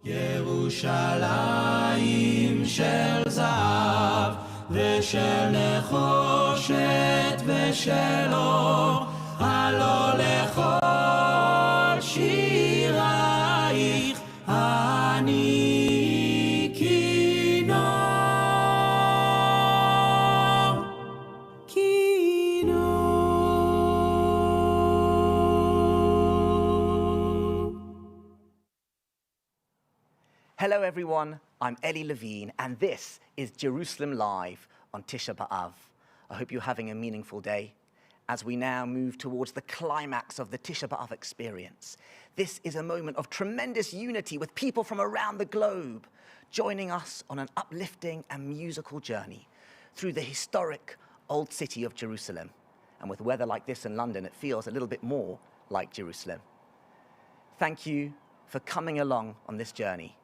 ירושלים של זהב ושל נחושת ושל אור, הלא לכל שירייך אני כינור. Hello everyone, I'm Eli Levine and this is Jerusalem Live on Tisha B'Av. I hope you're having a meaningful day as we now move towards the climax of the Tisha B'Av experience. This is a moment of tremendous unity with people from around the globe joining us on an uplifting and musical journey through the historic old city of Jerusalem. And with weather like this in London, it feels a little bit more like Jerusalem. Thank you for coming along on this journey.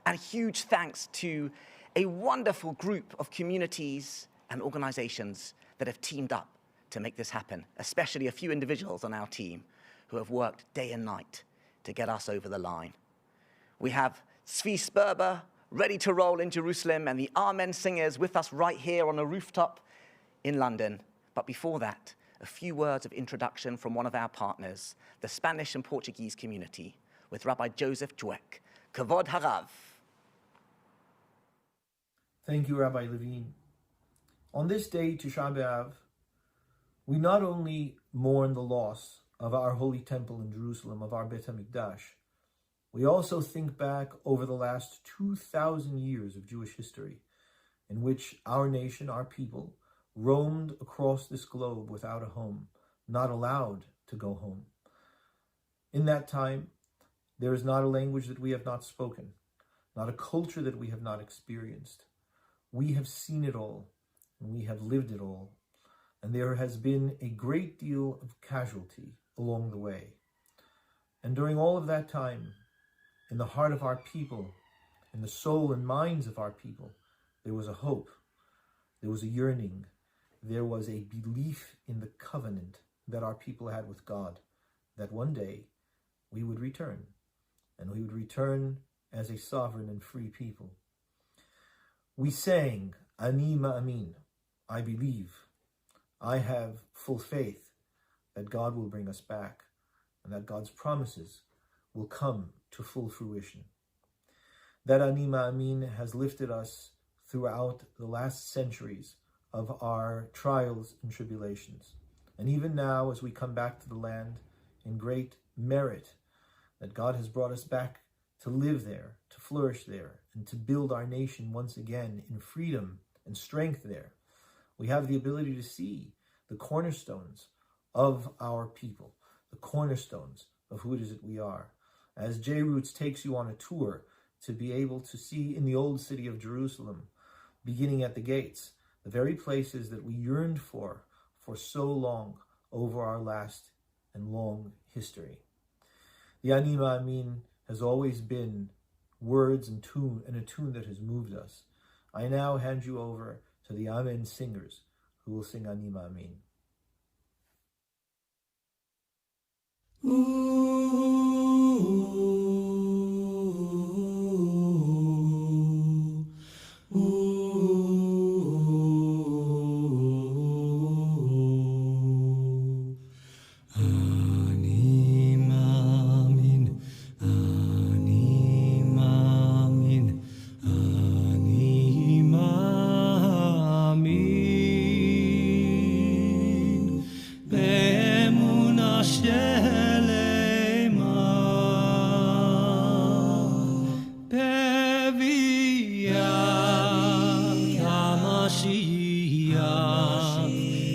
And huge thanks to a wonderful group of communities and organizations that have teamed up to make this happen, especially a few individuals on our team who have worked day and night to get us over the line. We have Tzvi Sperber ready to roll in Jerusalem and the Ahmen Singers with us right here on a rooftop in London. But before that, a few words of introduction from one of our partners, the Spanish and Portuguese community, with Rabbi Joseph Dweck. Kavod Harav. Thank you, Rabbi Levine. On this day, Tisha B'Av, we not only mourn the loss of our holy temple in Jerusalem, of our Beit HaMikdash, we also think back over the last 2,000 years of Jewish history in which our nation, our people, roamed across this globe without a home, not allowed to go home. In that time, there is not a language that we have not spoken, not a culture that we have not experienced. We have seen it all, and we have lived it all, and there has been a great deal of casualty along the way. And during all of that time, in the heart of our people, in the soul and minds of our people, there was a hope, there was a yearning, there was a belief in the covenant that our people had with God, that one day we would return, and we would return as a sovereign and free people. We sang, Ani Ma'amin, I believe, I have full faith that God will bring us back and that God's promises will come to full fruition. That Ani Ma'amin has lifted us throughout the last centuries of our trials and tribulations. And even now, as we come back to the land in great merit, that God has brought us back to live there, to flourish there, and to build our nation once again in freedom and strength there. We have the ability to see the cornerstones of our people, the cornerstones of who it is that we are. As JRoots takes you on a tour to be able to see in the old city of Jerusalem, beginning at the gates, the very places that we yearned for so long over our last and long history. The Ani Ma'amin has always been words and a tune that has moved us. I now hand you over to the Ahmen Singers, who will sing Ani Ma'amin.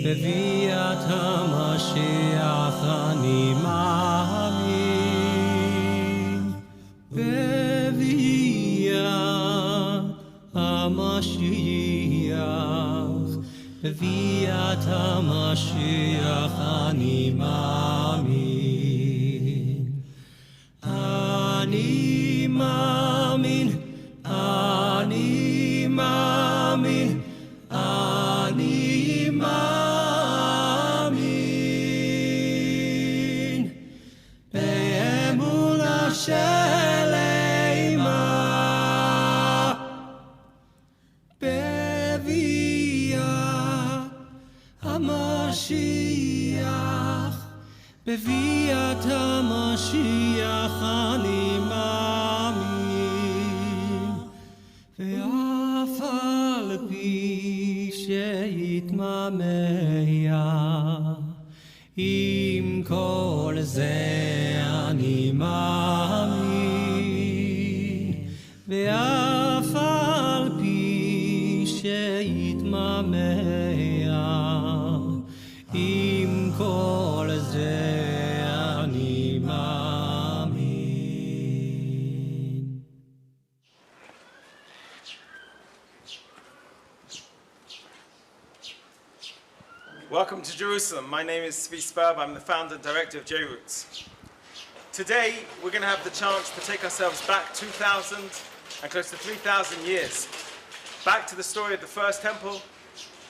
בביאת המשיח אני מאמין, בביאת המשיח, בביאת המשיח אני מאמין. אני מאמין, אני מאמין, אני מאמין באמונה שלמה מאמין, ואף על פי שיתמהמה, עם כל זה אני מאמין. Welcome to Jerusalem. My name is Tzvi Sperber. I'm the founder and director of JRoots. Today, we're going to have the chance to take ourselves back 2,000 and close to 3,000 years, back to the story of the first temple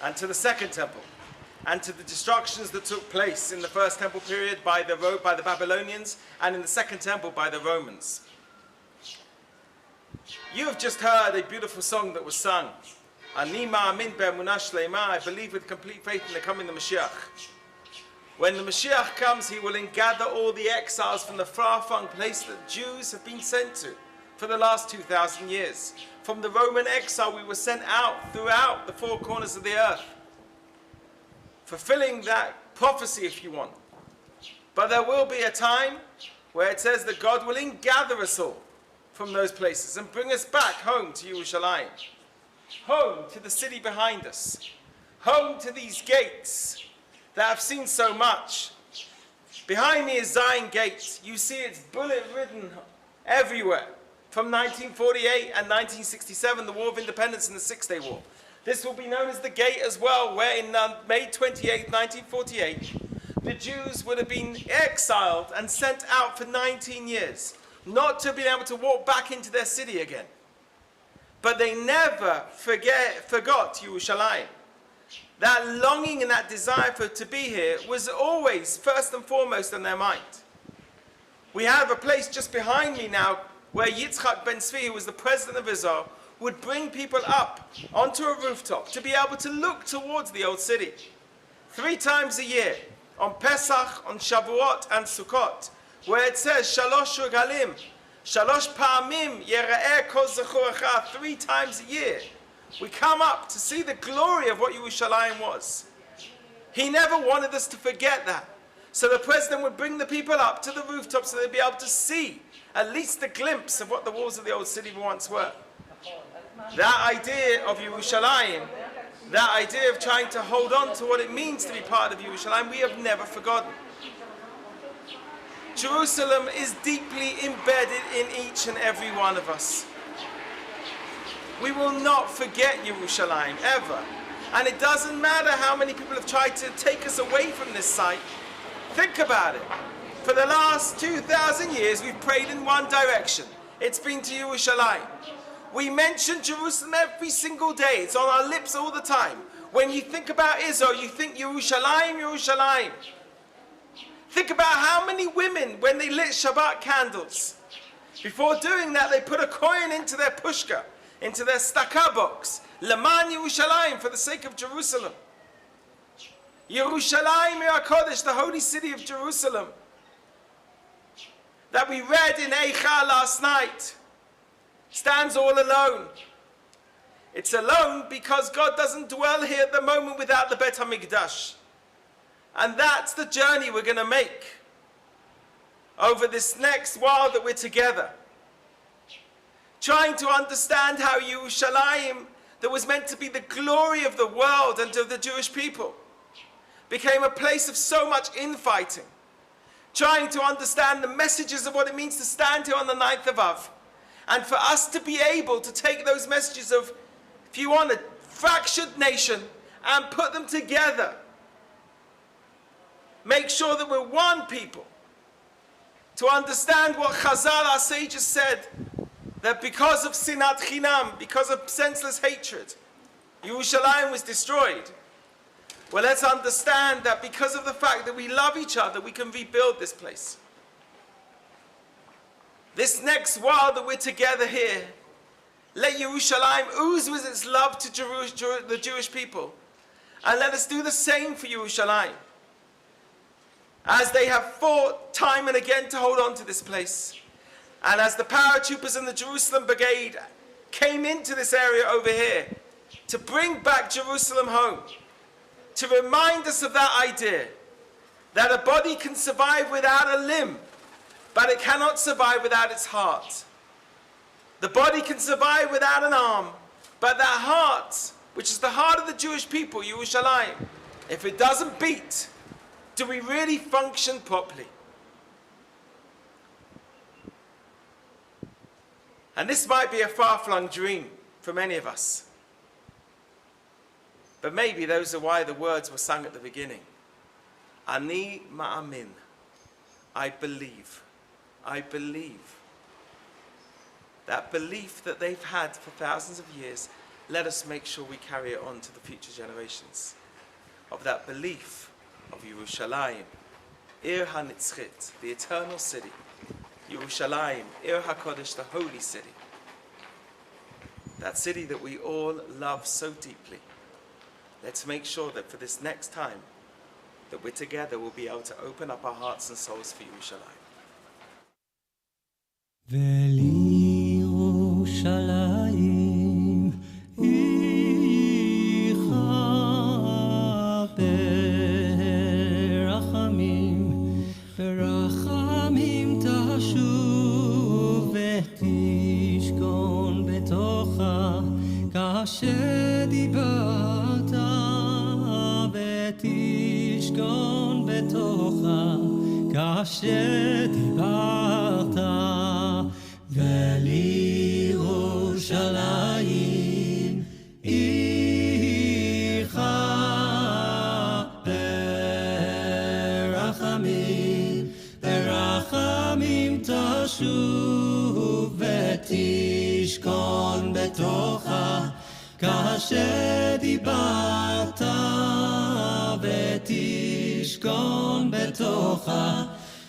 and to the second temple, and to the destructions that took place in the first temple period by the Babylonians and in the second temple by the Romans. You have just heard a beautiful song that was sung. Ani ma'amin be'emunah shleima, I believe with complete faith in the coming of the Mashiach. When the Mashiach comes, he will gather all the exiles from the far-flung place that Jews have been sent to for the last 2,000 years. From the Roman exile, we were sent out throughout the four corners of the earth, fulfilling that prophecy, if you want. But there will be a time where it says that God will gather us all from those places and bring us back home to Yerushalayim, home to the city behind us, home to these gates that have seen so much. Behind me is Zion Gate. You see it's bullet-ridden everywhere. From 1948 and 1967, the War of Independence and the Six-Day War. This will be known as the Gate as well, where in May 28, 1948, the Jews would have been exiled and sent out for 19 years, not to be able to walk back into their city again. But they never forgot Yerushalayim. That longing and that desire to be here was always first and foremost in their mind. We have a place just behind me now where Yitzchak ben Tzvi, who was the president of Israel, would bring people up onto a rooftop to be able to look towards the old city. 3 times a year, on Pesach, on Shavuot and Sukkot, where it says, Shalosh Regalim, Shalosh Pa'amim Yera'eh Kol Zechorecha, 3 times a year. We come up to see the glory of what Yerushalayim was. He never wanted us to forget that. So the president would bring the people up to the rooftop so they'd be able to see at least a glimpse of what the walls of the old city once were. That idea of Yerushalayim, that idea of trying to hold on to what it means to be part of Yerushalayim, we have never forgotten. Jerusalem is deeply embedded in each and every one of us. We will not forget Yerushalayim, ever. And it doesn't matter how many people have tried to take us away from this site. Think about it. For the last 2,000 years, we've prayed in one direction. It's been to Yerushalayim. We mention Jerusalem every single day. It's on our lips all the time. When you think about Israel, you think Yerushalayim, Yerushalayim. Think about how many women, when they lit Shabbat candles, before doing that, they put a coin into their pushka, into their staka box, Leman Yerushalayim, for the sake of Jerusalem. Yerushalayim HaKodesh, the holy city of Jerusalem, that we read in Eicha last night, stands all alone. It's alone because God doesn't dwell here at the moment without the Bet HaMikdash. And that's the journey we're going to make over this next while that we're together. Trying to understand how Yerushalayim, that was meant to be the glory of the world and of the Jewish people, became a place of so much infighting. Trying to understand the messages of what it means to stand here on the 9th of Av. And for us to be able to take those messages of, if you want, a fractured nation and put them together. Make sure that we're one people. To understand what Chazal, our sages, said, that because of sinat chinam, because of senseless hatred, Yerushalayim was destroyed. Well, let's understand that because of the fact that we love each other, we can rebuild this place. This next while that we're together here, let Yerushalayim ooze with its love to the Jewish people. And let us do the same for Yerushalayim. As they have fought time and again to hold on to this place. And as the paratroopers and the Jerusalem Brigade came into this area over here to bring back Jerusalem home, to remind us of that idea, that a body can survive without a limb, but it cannot survive without its heart. The body can survive without an arm, but that heart, which is the heart of the Jewish people, Yerushalayim, if it doesn't beat, do we really function properly? And this might be a far-flung dream for many of us. But maybe those are why the words were sung at the beginning. Ani ma'amin. I believe. I believe. That belief that they've had for thousands of years, let us make sure we carry it on to the future generations. Of that belief of Yerushalayim, Ir HaNitzchit, the eternal city. Yerushalayim, Ir HaKodesh, the holy city. That city that we all love so deeply. Let's make sure that for this next time, that we're together, we'll be able to open up our hearts and souls for Yerushalayim. ולירושלים עירך ברחמים תשוב ותשכון בתוכה כאשר דיברת ותשכון בתוכה כאשר דיברת ולירושלים עירך ברחמים תשוב ותשכון בתוכה כאשר דיברת ותשכון בתוכה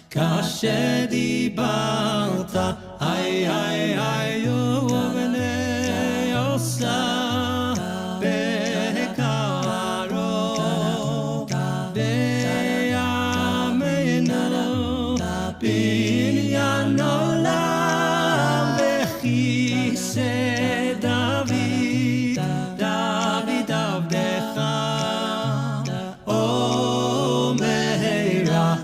כאשר דיברת היי היי היי ובני עושה בקרו בימינו בניין עולם בכיסא דוד דוד עבדך או מהרה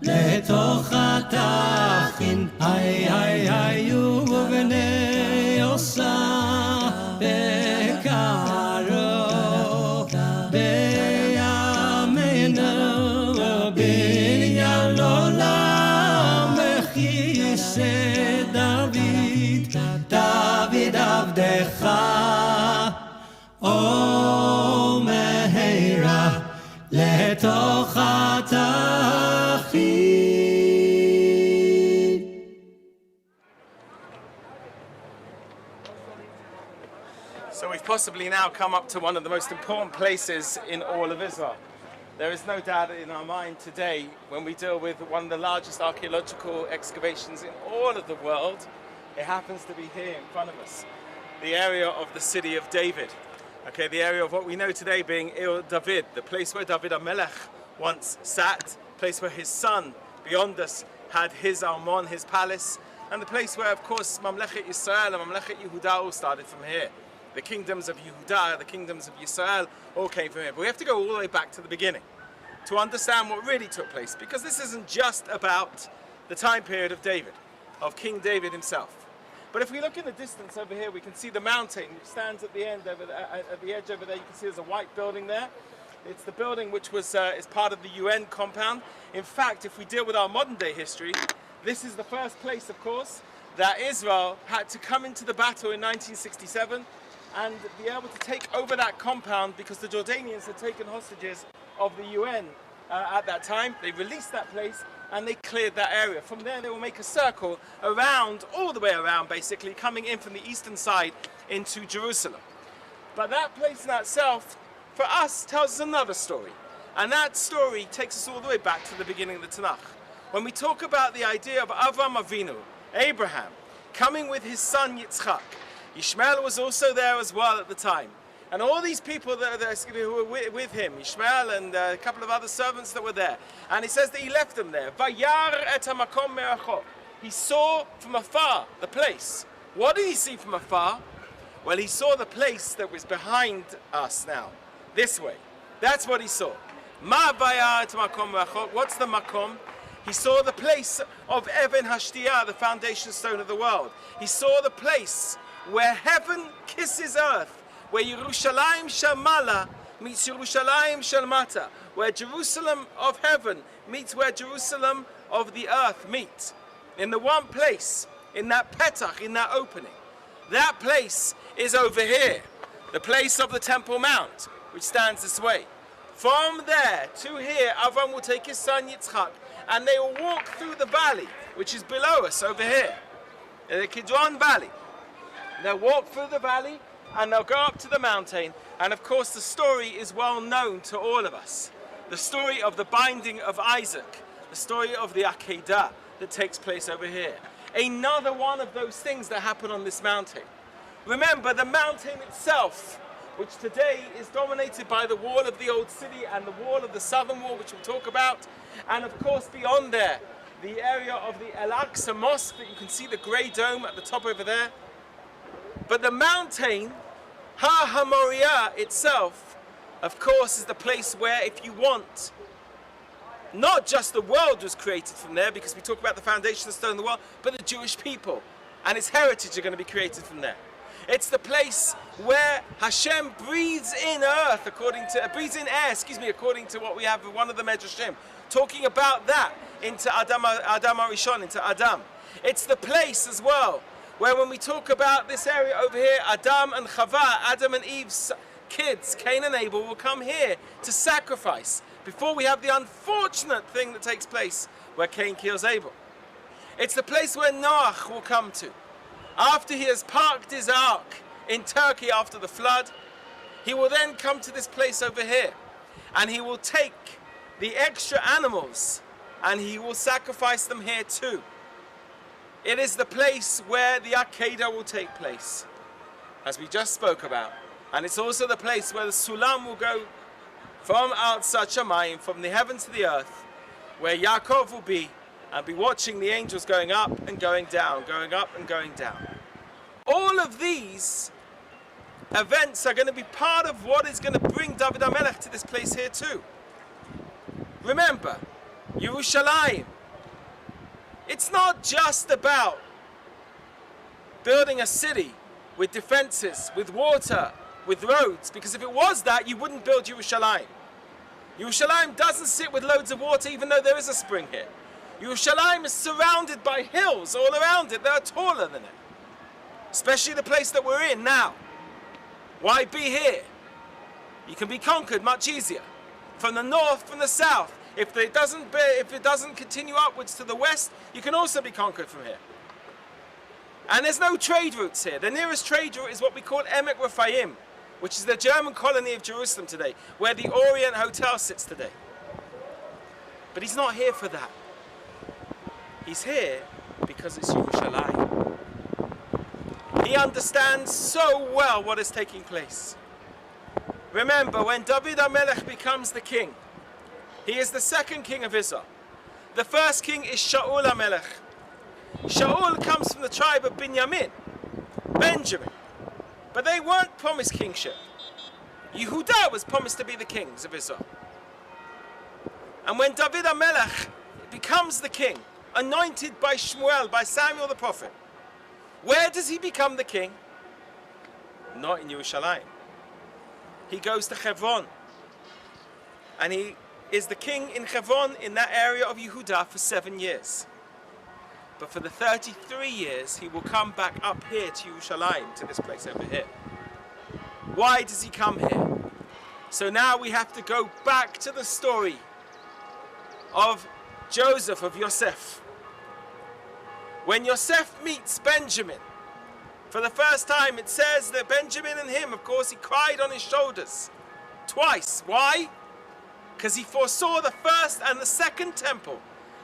לתוך התחין היי היי היי ובני עושה בקרו בימינו בניין עולם בכיסא דוד דוד עבדך או מהרה לתוך התחין. So we've possibly now come up to one of the most important places in all of Israel. There is no doubt in our mind today, when we deal with one of the largest archaeological excavations in all of the world, it happens to be here in front of us, the area of the city of David. Okay, the area of what we know today being Ir David, the place where David HaMelech once sat, place where his son, beyond us, had his Armon, his palace, and the place where, of course, Mamlechet Yisrael and Mamlechet Yehuda all started from here. The kingdoms of Yehuda, the kingdoms of Yisrael, all came from here. But we have to go all the way back to the beginning to understand what really took place, because this isn't just about the time period of David, of King David himself. But if we look in the distance over here, we can see the mountain which stands at the end over at the edge over there. You can see there's a white building there. It's the building which was is part of the UN compound. In fact, if we deal with our modern day history, this is the first place, of course, that Israel had to come into the battle in 1967 and be able to take over that compound, because the Jordanians had taken hostages of the UN at that time. They released that place and they cleared that area. From there they will make a circle around, all the way around basically, coming in from the eastern side into Jerusalem. But that place in itself, for us, tells us another story. And that story takes us all the way back to the beginning of the Tanakh. When we talk about the idea of Avram Avinu, Abraham, coming with his son Yitzchak, Ishmael was also there as well at the time. And all these people who were with him, Ishmael and a couple of other servants that were there. And he says that he left them there. Vayar et hamakom merachok. He saw from afar the place. What did he see from afar? Well, he saw the place that was behind us now, this way. That's what he saw. Ma vayar et hamakom merachok. What's the makom? He saw the place of Ahmen Singers, the foundation stone of the world. He saw the place where heaven kisses earth, where Yerushalayim Shel Mala meets Yerushalayim Shel Mata, where Jerusalem of heaven meets where Jerusalem of the earth meet. In the one place, in that petach, in that opening. That place is over here, the place of the Temple Mount, which stands this way. From there to here, Avram will take his son Yitzchak, and they will walk through the valley, which is below us over here, in the Kidron Valley. They'll walk through the valley, and they'll go up to the mountain, and of course the story is well known to all of us. The story of the binding of Isaac, the story of the Akedah that takes place over here. Another one of those things that happen on this mountain. Remember, the mountain itself, which today is dominated by the wall of the old city and the wall of the southern wall, which we'll talk about, and of course beyond there, the area of the Al-Aqsa Mosque that you can see the grey dome at the top over there. But the mountain, Har HaMoriah itself, of course, is the place where, if you want, not just the world was created from there, because we talk about the foundation of the stone of the world, but the Jewish people and its heritage are going to be created from there. It's the place where Hashem breathes in earth, breathes in air, according to what we have in one of the Medrashim, talking about that into Adam HaRishon, into Adam. It's the place as well where, when we talk about this area over here, Adam and Chava, Adam and Eve's kids, Cain and Abel, will come here to sacrifice before we have the unfortunate thing that takes place where Cain kills Abel. It's the place where Noach will come to. After he has parked his ark in Turkey after the flood, he will then come to this place over here, and he will take the extra animals and he will sacrifice them here too. It is the place where the Akedah will take place, as we just spoke about. And it's also the place where the Sulam will go from outside Shamayim, from the heaven to the earth, where Yaakov will be and be watching the angels going up and going down, going up and going down. All of these events are going to be part of what is going to bring David HaMelech to this place here too. Remember, Yerushalayim, it's not just about building a city with defenses, with water, with roads, because if it was that, you wouldn't build Yerushalayim. Yerushalayim doesn't sit with loads of water, even though there is a spring here. Yerushalayim is surrounded by hills all around it that are taller than it. Especially the place that we're in now. Why be here? You can be conquered much easier. From the north, from the south. If it doesn't continue upwards to the west, you can also be conquered from here. And there's no trade routes here. The nearest trade route is what we call Emek Rephaim, which is the German colony of Jerusalem today, where the Orient Hotel sits today. But he's not here for that. He's here because it's Yerushalayim. He understands so well what is taking place. Remember, when David HaMelech becomes the king, he is the second king of Israel. The first king is Shaul HaMelech. Shaul comes from the tribe of Benjamin. But they weren't promised kingship. Yehuda was promised to be the kings of Israel. And when David HaMelech becomes the king, anointed by Shmuel, by Samuel the prophet, where does he become the king? Not in Yerushalayim. He goes to Hebron. And he is the king in Hebron, in that area of Yehuda, for 7 years. But for the 33 years, he will come back up here to Yerushalayim, to this place over here. Why does he come here? So now we have to go back to the story of Joseph, of Yosef. When Yosef meets Benjamin, for the first time, it says that Benjamin and him, of course, he cried on his shoulders twice. Why? Because he foresaw the first and the second temple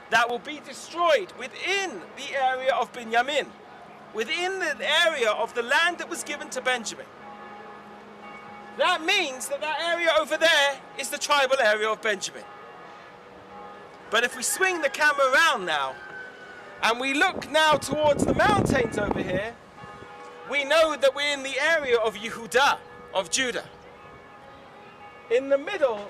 that will be destroyed within the area of Benjamin, within the area of the land that was given to Benjamin. That means that that area over there is the tribal area of Benjamin. But if we swing the camera around now, and we look now towards the mountains over here, we know that we're in the area of Yehuda, of Judah. In the middle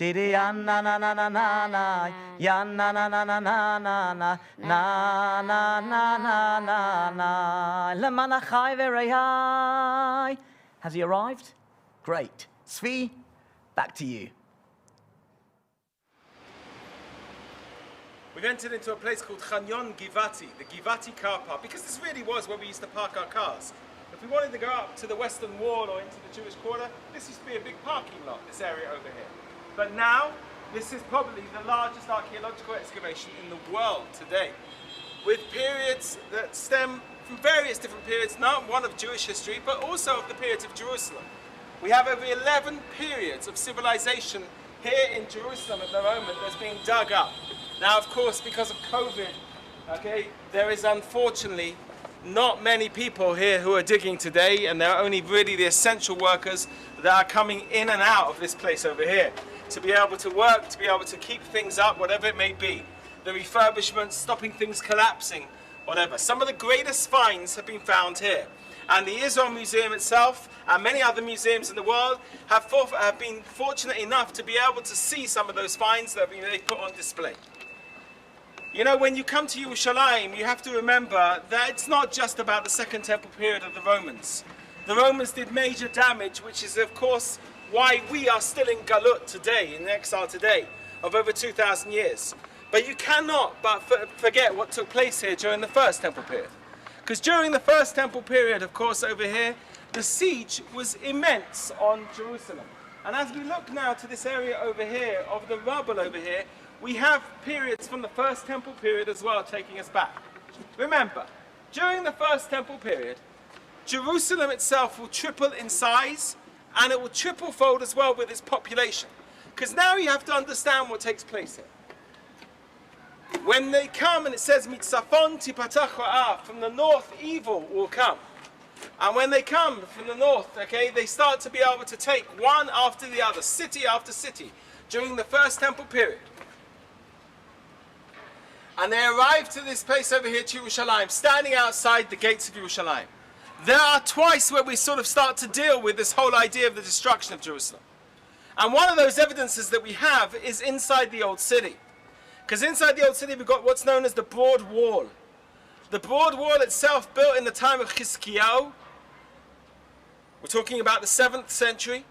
Didi ya na na na na na na, ya na na na na na na na, na na na na na na. Lemanachai v'rayai. Has he arrived? Great. Tzvi, back to you. We've entered into a place called Chanyon Givati, the Givati car park, because this really was where we used to park our cars. If we wanted to go up to the western wall or into the Jewish quarter, this used to be a big parking lot, this area over here. But now, this is probably the largest archaeological excavation in the world today, with periods that stem from various different periods, not one of Jewish history, but also of the periods of Jerusalem. We have over 11 periods of civilization here in Jerusalem at the moment that's being dug up. Now, of course, because of COVID, okay, there is unfortunately not many people here who are digging today, and there are only really the essential workers that are coming in and out of this place over here to be able to work, to be able to keep things up, whatever it may be. The refurbishment, stopping things collapsing, whatever. Some of the greatest finds have been found here. And the Israel Museum itself and many other museums in the world have been fortunate enough to be able to see some of those finds that they put on display. You know, when you come to Yerushalayim, you have to remember that it's not just about the Second Temple period of the Romans. The Romans did major damage, which is of course why we are still in Galut today, in exile today, of over 2,000 years. But you cannot but forget what took place here during the First Temple period. Because during the First Temple period, of course, over here, the siege was immense on Jerusalem. And as we look now to this area over here, of the rubble over here, we have periods from the First Temple period as well taking us back. Remember, during the First Temple period, Jerusalem itself will triple in size, and it will triple-fold as well with its population. Because now you have to understand what takes place here. When they come, and it says, Mitzafon tipatach ha'af, from the north evil will come. And when they come from the north, okay, they start to be able to take one after the other, city after city, during the First Temple period. And they arrive to this place over here, to Yerushalayim, standing outside the gates of Yerushalayim. There are twice where we sort of start to deal with this whole idea of the destruction of Jerusalem. And one of those evidences that we have is inside the Old City. Because inside the Old City we've got what's known as the Broad Wall. The Broad Wall itself, built in the time of Chizkiyahu. We're talking about the 7th century.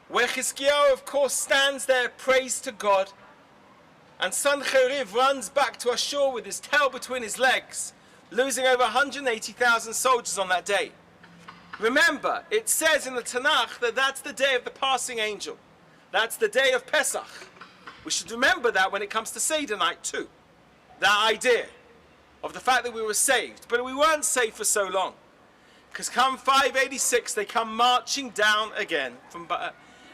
Where Chizkiyahu, of course, stands there, prays to God. And Sancheriv runs back to Ashur with his tail between his legs, losing over 180,000 soldiers on that day. Remember, it says in the Tanakh that that's the day of the passing angel. That's the day of Pesach. We should remember that when it comes to Seder night too. That idea of the fact that we were saved. But we weren't saved for so long. Because come 586, they come marching down again.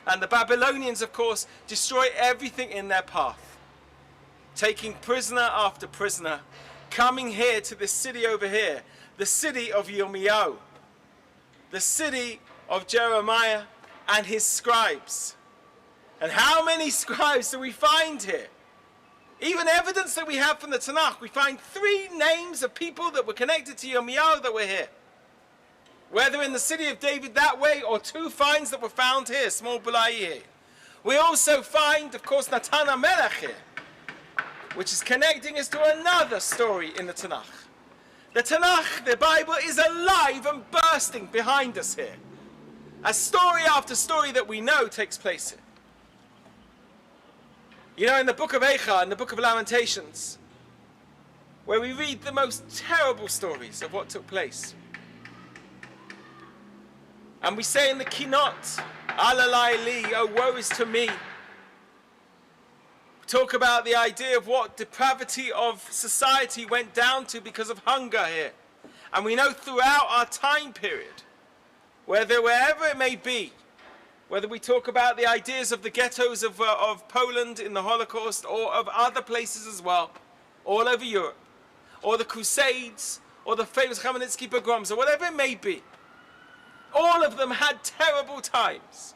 And the Babylonians, of course, destroy everything in their path. Taking prisoner after prisoner. Coming here to this city over here, the city of Yirmiyahu, the city of Jeremiah and his scribes. And how many scribes do we find here? Even evidence that we have from the Tanakh, we find 3 names of people that were connected to Yirmiyahu that were here. Whether in the city of David that way, or 2 finds that were found here, small Bulai here. We also find, of course, Natan HaMelech here, which is connecting us to another story in the Tanakh. The Tanakh, the Bible, is alive and bursting behind us here. As story after story that we know takes place here. You know, in the book of Eicha, in the book of Lamentations, where we read the most terrible stories of what took place. And we say in the Kinot, Alalai li, oh woe is to me. Talk about the idea of what depravity of society went down to because of hunger here. And we know throughout our time period, wherever it may be, whether we talk about the ideas of the ghettos of Poland in the Holocaust, or of other places as well, all over Europe, or the Crusades, or the famous Khmelnytsky pogroms, or whatever it may be, all of them had terrible times.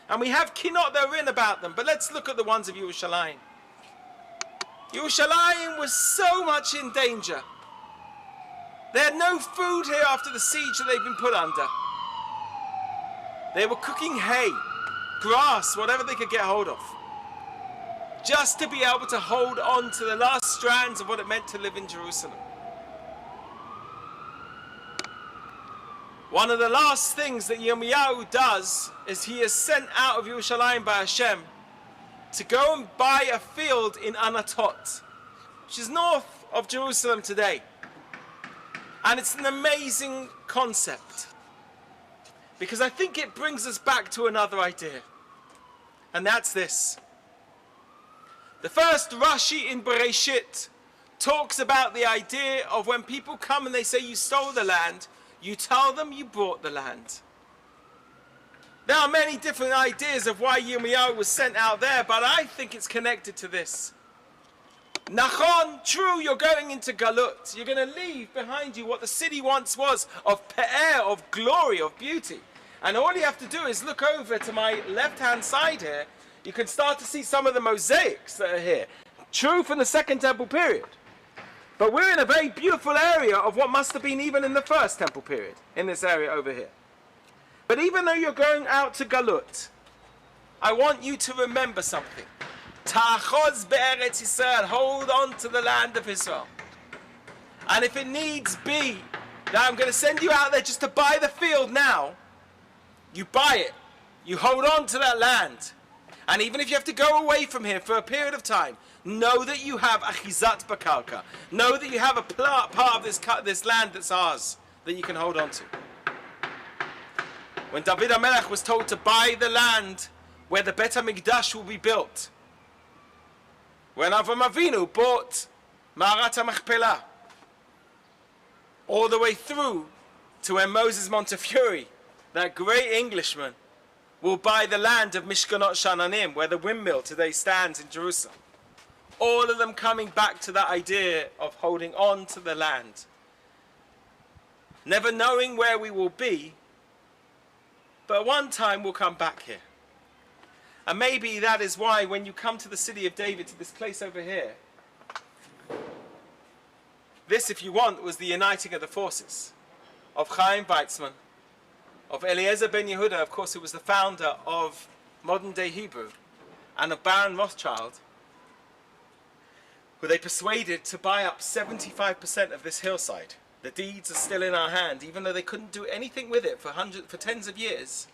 And we have Kinot that are written about them, but let's look at the ones of Yerushalayim. Yerushalayim was so much in danger. They had no food here after the siege that they'd been put under. They were cooking hay, grass, whatever they could get hold of. just to be able to hold on to the last strands of what it meant to live in Jerusalem. One of the last things that Yirmiyahu does is he is sent out of Yerushalayim by Hashem to go and buy a field in Anatot, which is north of Jerusalem today. And it's an amazing concept, because I think it brings us back to another idea. And that's this. The first Rashi in Bereshit talks about the idea of when people come and they say you stole the land, you tell them you bought the land. There are many different ideas of why Yirmiyahu was sent out there, but I think it's connected to this. Nachon, true, you're going into Galut. You're going to leave behind you what the city once was, of Pe'er, of glory, of beauty. And all you have to do is look over to my left-hand side here. You can start to see some of the mosaics that are here. True from the Second Temple period. But we're in a very beautiful area of what must have been even in the First Temple period, in this area over here. But even though you're going out to Galut, I want you to remember something. Ta'achoz be'eretz Yisrael, hold on to the land of Israel. And if it needs be that I'm going to send you out there just to buy the field now, you buy it. You hold on to that land. And even if you have to go away from here for a period of time, know that you have achizat bakarka. Know that you have a part of this land that's ours that you can hold on to. When David HaMelech was told to buy the land where the Bet HaMikdash will be built, when Avram Avinu bought Ma'arat HaMachpelah, all the way through to where Moses Montefiore, that great Englishman, will buy the land of Mishkanot Shananim, where the windmill today stands in Jerusalem. All of them coming back to that idea of holding on to the land. Never knowing where we will be, but one time we'll come back here. And maybe that is why when you come to the city of David, to this place over here, this, if you want, was the uniting of the forces of Chaim Weizmann, of Eliezer ben Yehuda, of course, who was the founder of modern day Hebrew, and of Baron Rothschild, who they persuaded to buy up 75% of this hillside. The deeds are still in our hand, even though they couldn't do anything with it for tens of years.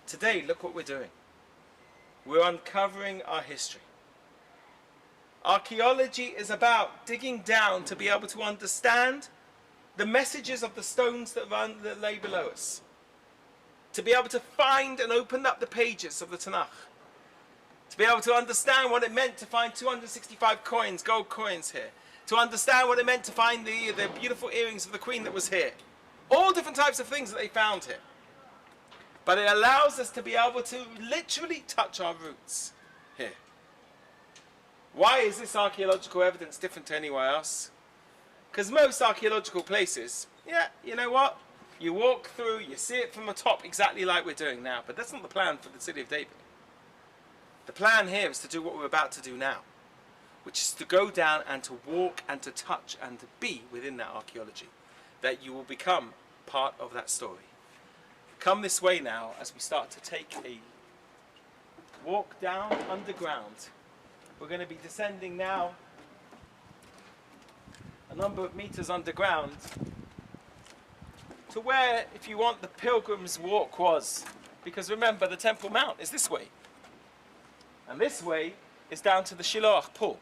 Today, look what we're doing. We're uncovering our history. Archaeology is about digging down to be able to understand the messages of the stones that lay below us. To be able to find and open up the pages of the Tanakh. To be able to understand what it meant to find 265 coins, gold coins here. To understand what it meant to find the beautiful earrings of the queen that was here. All different types of things that they found here. But it allows us to be able to literally touch our roots here. Why is this archaeological evidence different to anywhere else? Because most archaeological places, yeah, you know what? You walk through, you see it from the top exactly like we're doing now. But that's not the plan for the city of David. The plan here is to do what we're about to do now, which is to go down and to walk and to touch and to be within that archaeology, that you will become part of that story. Come this way now as we start to take a walk down underground. We're going to be descending now a number of meters underground to where, if you want, the Pilgrim's Walk was. Because remember, the Temple Mount is this way. And this way is down to the Shiloach pool.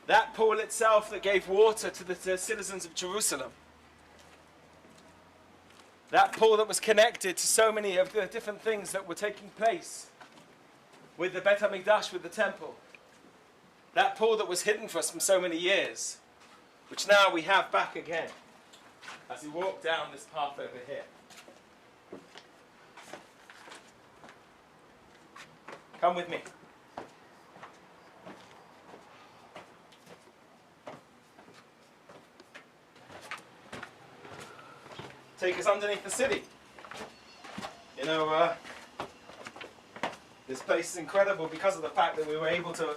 That pool itself that gave water to the citizens of Jerusalem. That pool that was connected to so many of the different things that were taking place with the Bet HaMikdash, with the temple. That pool that was hidden for us from so many years, which now we have back again as we walk down this path over here. Come with me. Take us underneath the city. You know, this place is incredible because of the fact that we were able to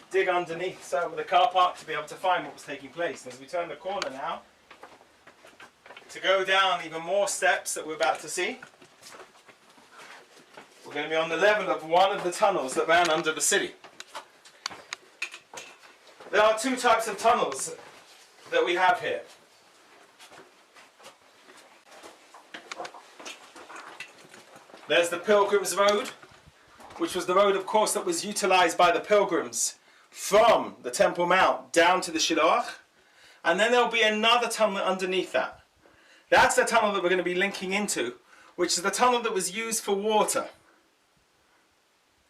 dig underneath some of the car park to be able to find what was taking place. And as we turn the corner now, to go down even more steps that we're about to see, We're going to be on the level of one of the tunnels that ran under the city. There are two types of tunnels that we have here. There's the Pilgrims Road, which was the road, of course, that was utilized by the pilgrims from the Temple Mount down to the Shiloach. And then there'll be another tunnel underneath that. That's the tunnel that we're going to be linking into, which is the tunnel that was used for water.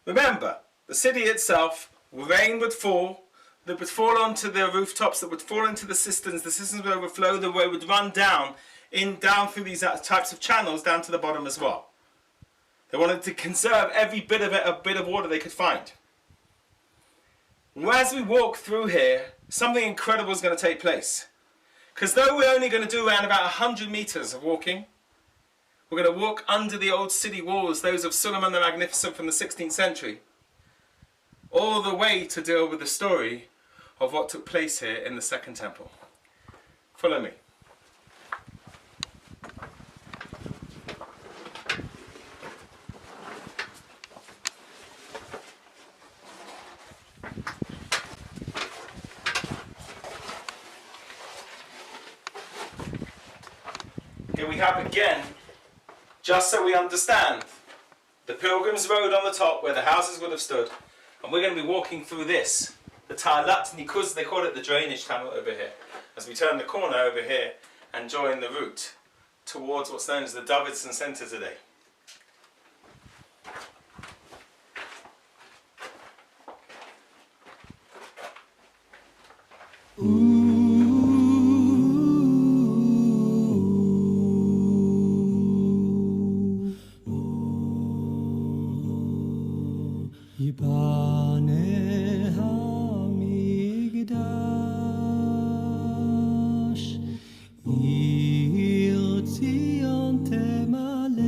Remember, the city itself, rain would fall, that would fall onto the rooftops, that would fall into the cisterns would overflow, the way would run down through these types of channels down to the bottom as well. They wanted to conserve every bit of water they could find. And as we walk through here, something incredible is going to take place. Because though we're only going to do around about 100 meters of walking, we're going to walk under the old city walls, those of Suleiman the Magnificent from the 16th century, all the way to deal with the story of what took place here in the Second Temple. Follow me. Here we have again, just so we understand, the Pilgrims Road on the top where the houses would have stood, and we're going to be walking through this, the Ta'alat Nikuz, they call it the drainage tunnel over here, as we turn the corner over here and join the route towards what's known as the Davidson Centre today. Yibane hamigdash, Ir Tzion temalei,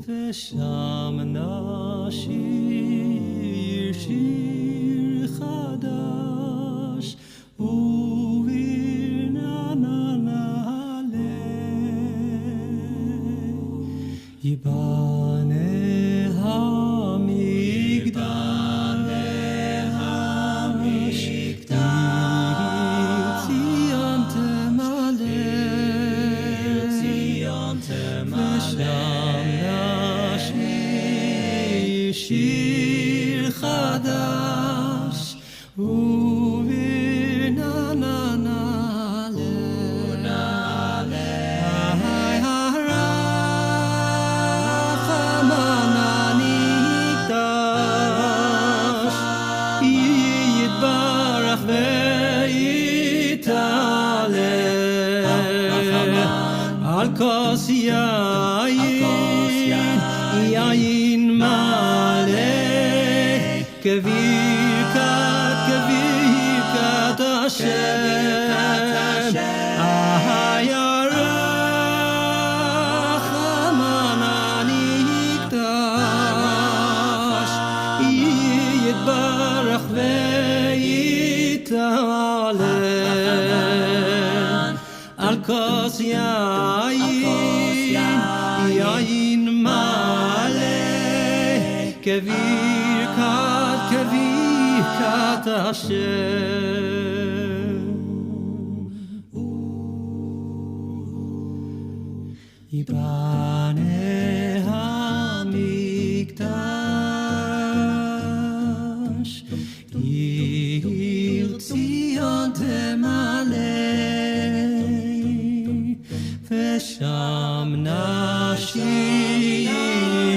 v'sham nashir shir chadash, uvir nanalei. Yibane שיר חדש ובנה נעלה הרחמן הנקדש יתברך ויתעלה על כוס יין מלא כברכת השם הרחמן הנקדש יתברך ויתעלה על כוס יין מלא כברכת השם ייבנה המקדש עיר ציון תמלא ושם נשיר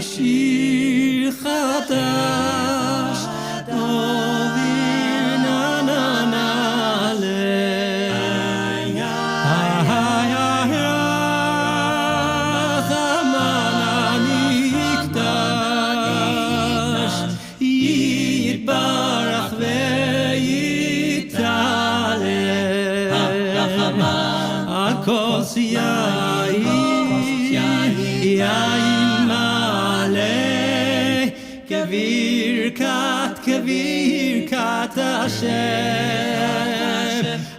שיר חדש אוויר נעלה הרחמן הנקדש יתברך ויתעלה על כוס יין מלא כברכת השם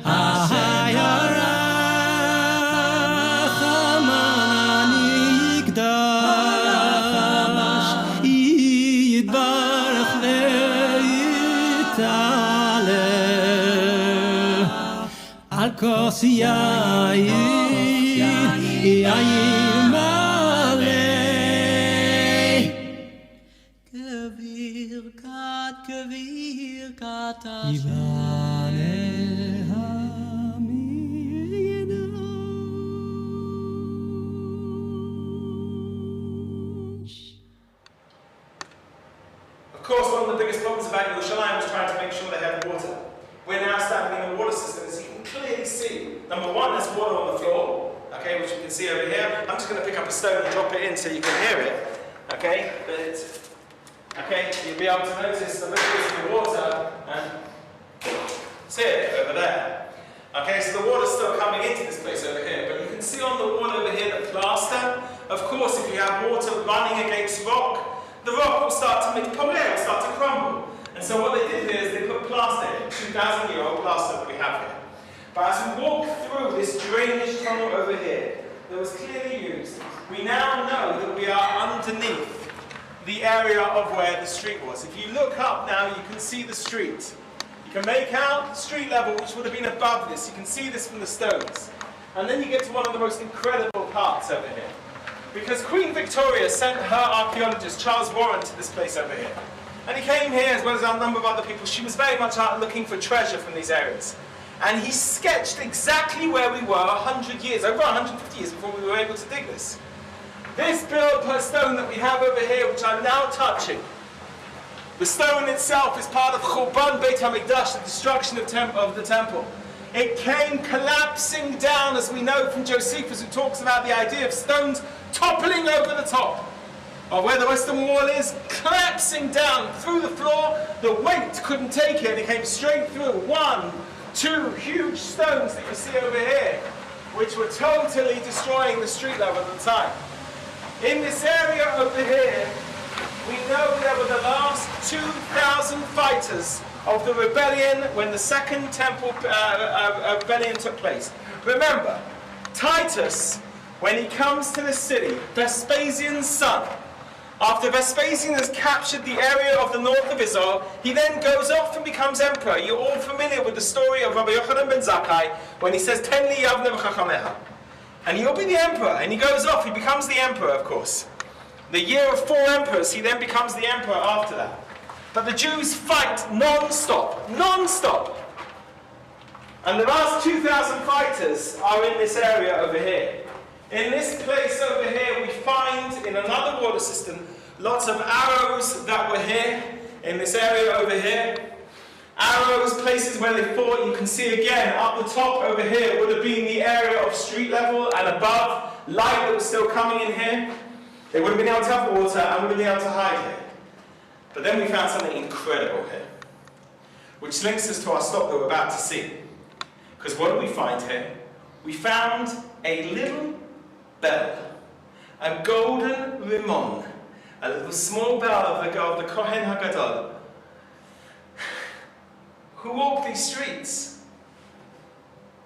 הרחמן הנקדש כוס יין, יין מלא. כברכת יבנה Of course, one of the biggest problems about Yerushalayim was trying to make sure they had water. We're now standing in a water system, as you can clearly see. Number one, there's water on the floor, okay, which you can see over here. I'm just going to pick up a stone and drop it in so you can hear it, okay? Okay, you'll be able to notice the visuals of the water and see it over there. Okay, so the water's still coming into this place over here, but you can see on the wall over here the plaster. Of course, if you have water running against rock, the rock will start to make poré, will start to crumble. And so what they did here is they put plaster in, 2,000-year-old plaster that we have here. But as we walk through this drainage tunnel over here, that was clearly used, we now know that we are underneath the area of where the street was. If you look up now, you can see the street. You can make out the street level, which would have been above this. You can see this from the stones. And then you get to one of the most incredible parts over here. Because Queen Victoria sent her archaeologist, Charles Warren, to this place over here. And he came here, as well as a number of other people. She was very much out looking for treasure from these areas. And he sketched exactly where we were 100 years, over 150 years before we were able to dig this. This built per stone that we have over here, which I'm now touching, the stone itself is part of Churban Beit HaMikdash, the destruction of the temple. It came collapsing down, as we know from Josephus, who talks about the idea of stones toppling over the top of where the western wall is, collapsing down through the floor. The weight couldn't take it, and it came straight through. 1, 2 huge stones that you see over here, which were totally destroying the street level at the time. In this area over here, we know there were the last 2,000 fighters of the rebellion when the Second Temple rebellion took place. Remember, Titus, when he comes to the city, Vespasian's son, after Vespasian has captured the area of the north of Israel, he then goes off and becomes emperor. You're all familiar with the story of Rabbi Yochanan ben Zakkai when he says, "Ten li yavne v'chachameha." And he'll be the emperor, and he goes off, he becomes the emperor, of course. The year of 4 emperors, he then becomes the emperor after that. But the Jews fight non-stop, non-stop. And the last 2,000 fighters are in this area over here. In this place over here, we find, in another water system, lots of arrows that were here, in this area over here. Arrows, places where they fought. You can see again, up the top over here would have been the area of street level, and above, light that was still coming in here. They would have been able to have water and would have been able to hide here. But then we found something incredible here, which links us to our stop that we're about to see. Because what do we find here? We found a little bell, a golden rimon, a little small bell of the Kohen HaGadol, who walked these streets.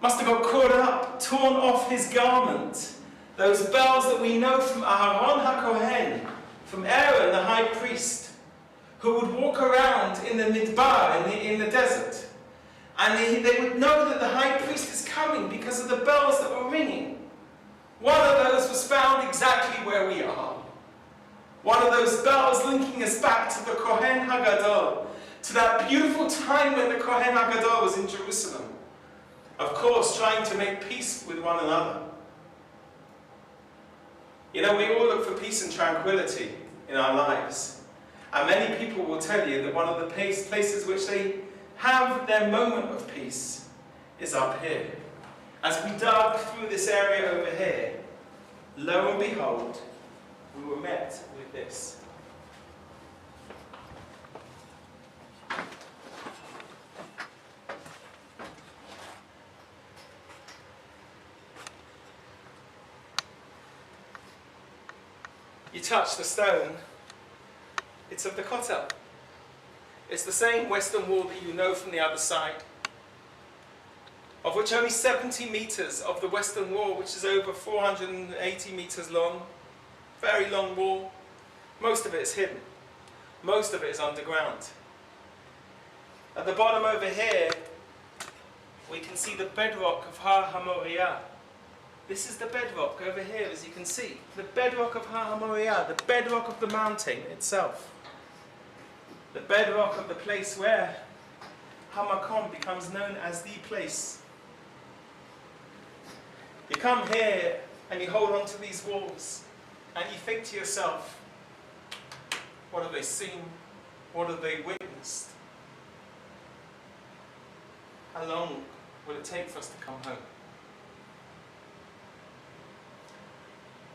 Must have got caught up, torn off his garment. Those bells that we know from Aharon HaKohen, from Aaron the high priest, who would walk around in the midbar, in the desert. And they would know that the high priest is coming because of the bells that were ringing. One of those was found exactly where we are. One of those bells linking us back to the Kohen HaGadol, to that beautiful time when the Kohen HaGadol was in Jerusalem. Of course, trying to make peace with one another. You know, we all look for peace and tranquility in our lives. And many people will tell you that one of the places which they have their moment of peace is up here. As we dug through this area over here, lo and behold, we were met with this. You touch the stone, it's of the Kotel. It's the same western wall that you know from the other side, of which only 70 meters of the western wall, which is over 480 meters long, very long wall, most of it is hidden. Most of it is underground. At the bottom over here, we can see the bedrock of Har HaMoriah. This is the bedrock over here, as you can see. The bedrock of Har HaMoriah, the bedrock of the mountain itself. The bedrock of the place where Hamakom becomes known as the place. You come here and you hold on to these walls and you think to yourself, what have they seen? What have they witnessed? How long will it take for us to come home?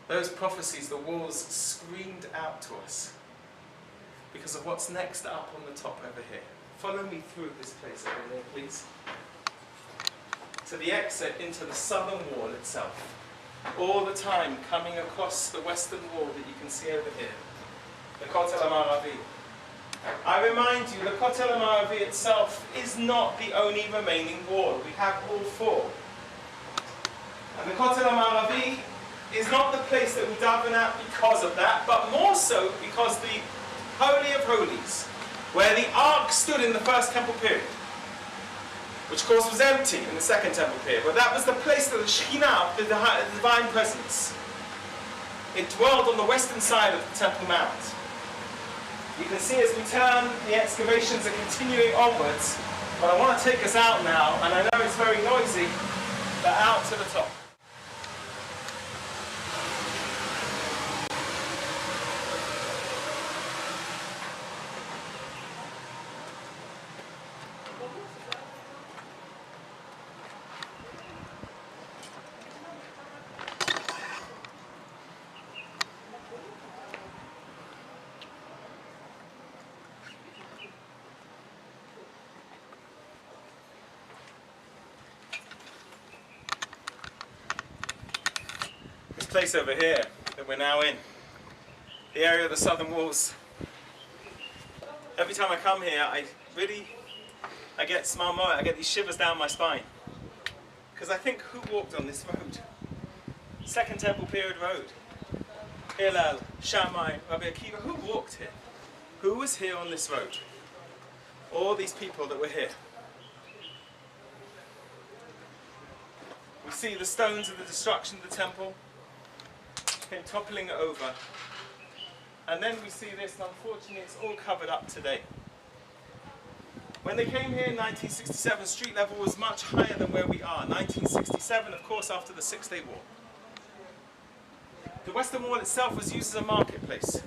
Those prophecies, the walls screamed out to us because of what's next up on the top over here. Follow me through this place over here, please. To the exit into the southern wall itself. All the time coming across the western wall that you can see over here. The Kotel HaMaravi. I remind you, the Kotel HaMaravi itself is not the only remaining wall. We have all four. And the Kotel HaMaravi is not the place that we daven at because of that, but more so because the Holy of Holies, where the ark stood in the first temple period, which of course was empty in the second temple period, but that was the place of the Shekhinah, the divine presence. It dwelled on the western side of the Temple Mount. You can see as we turn, the excavations are continuing onwards, but I want to take us out now, and I know it's very noisy, but out to the top. Place over here that we're now in, the area of the southern walls. Every time I come here, I get smarmoy, I get these shivers down my spine. Because I think, who walked on this road? Second Temple period road. Hillel, Shammai, Rabbi Akiva, who walked here? Who was here on this road? All these people that were here. We see the stones of the destruction of the temple. Came toppling over, and then we see this, and unfortunately it's all covered up today. When they came here in 1967, street level was much higher than where we are. 1967, of course, after the Six-Day War. The Western Wall itself was used as a marketplace,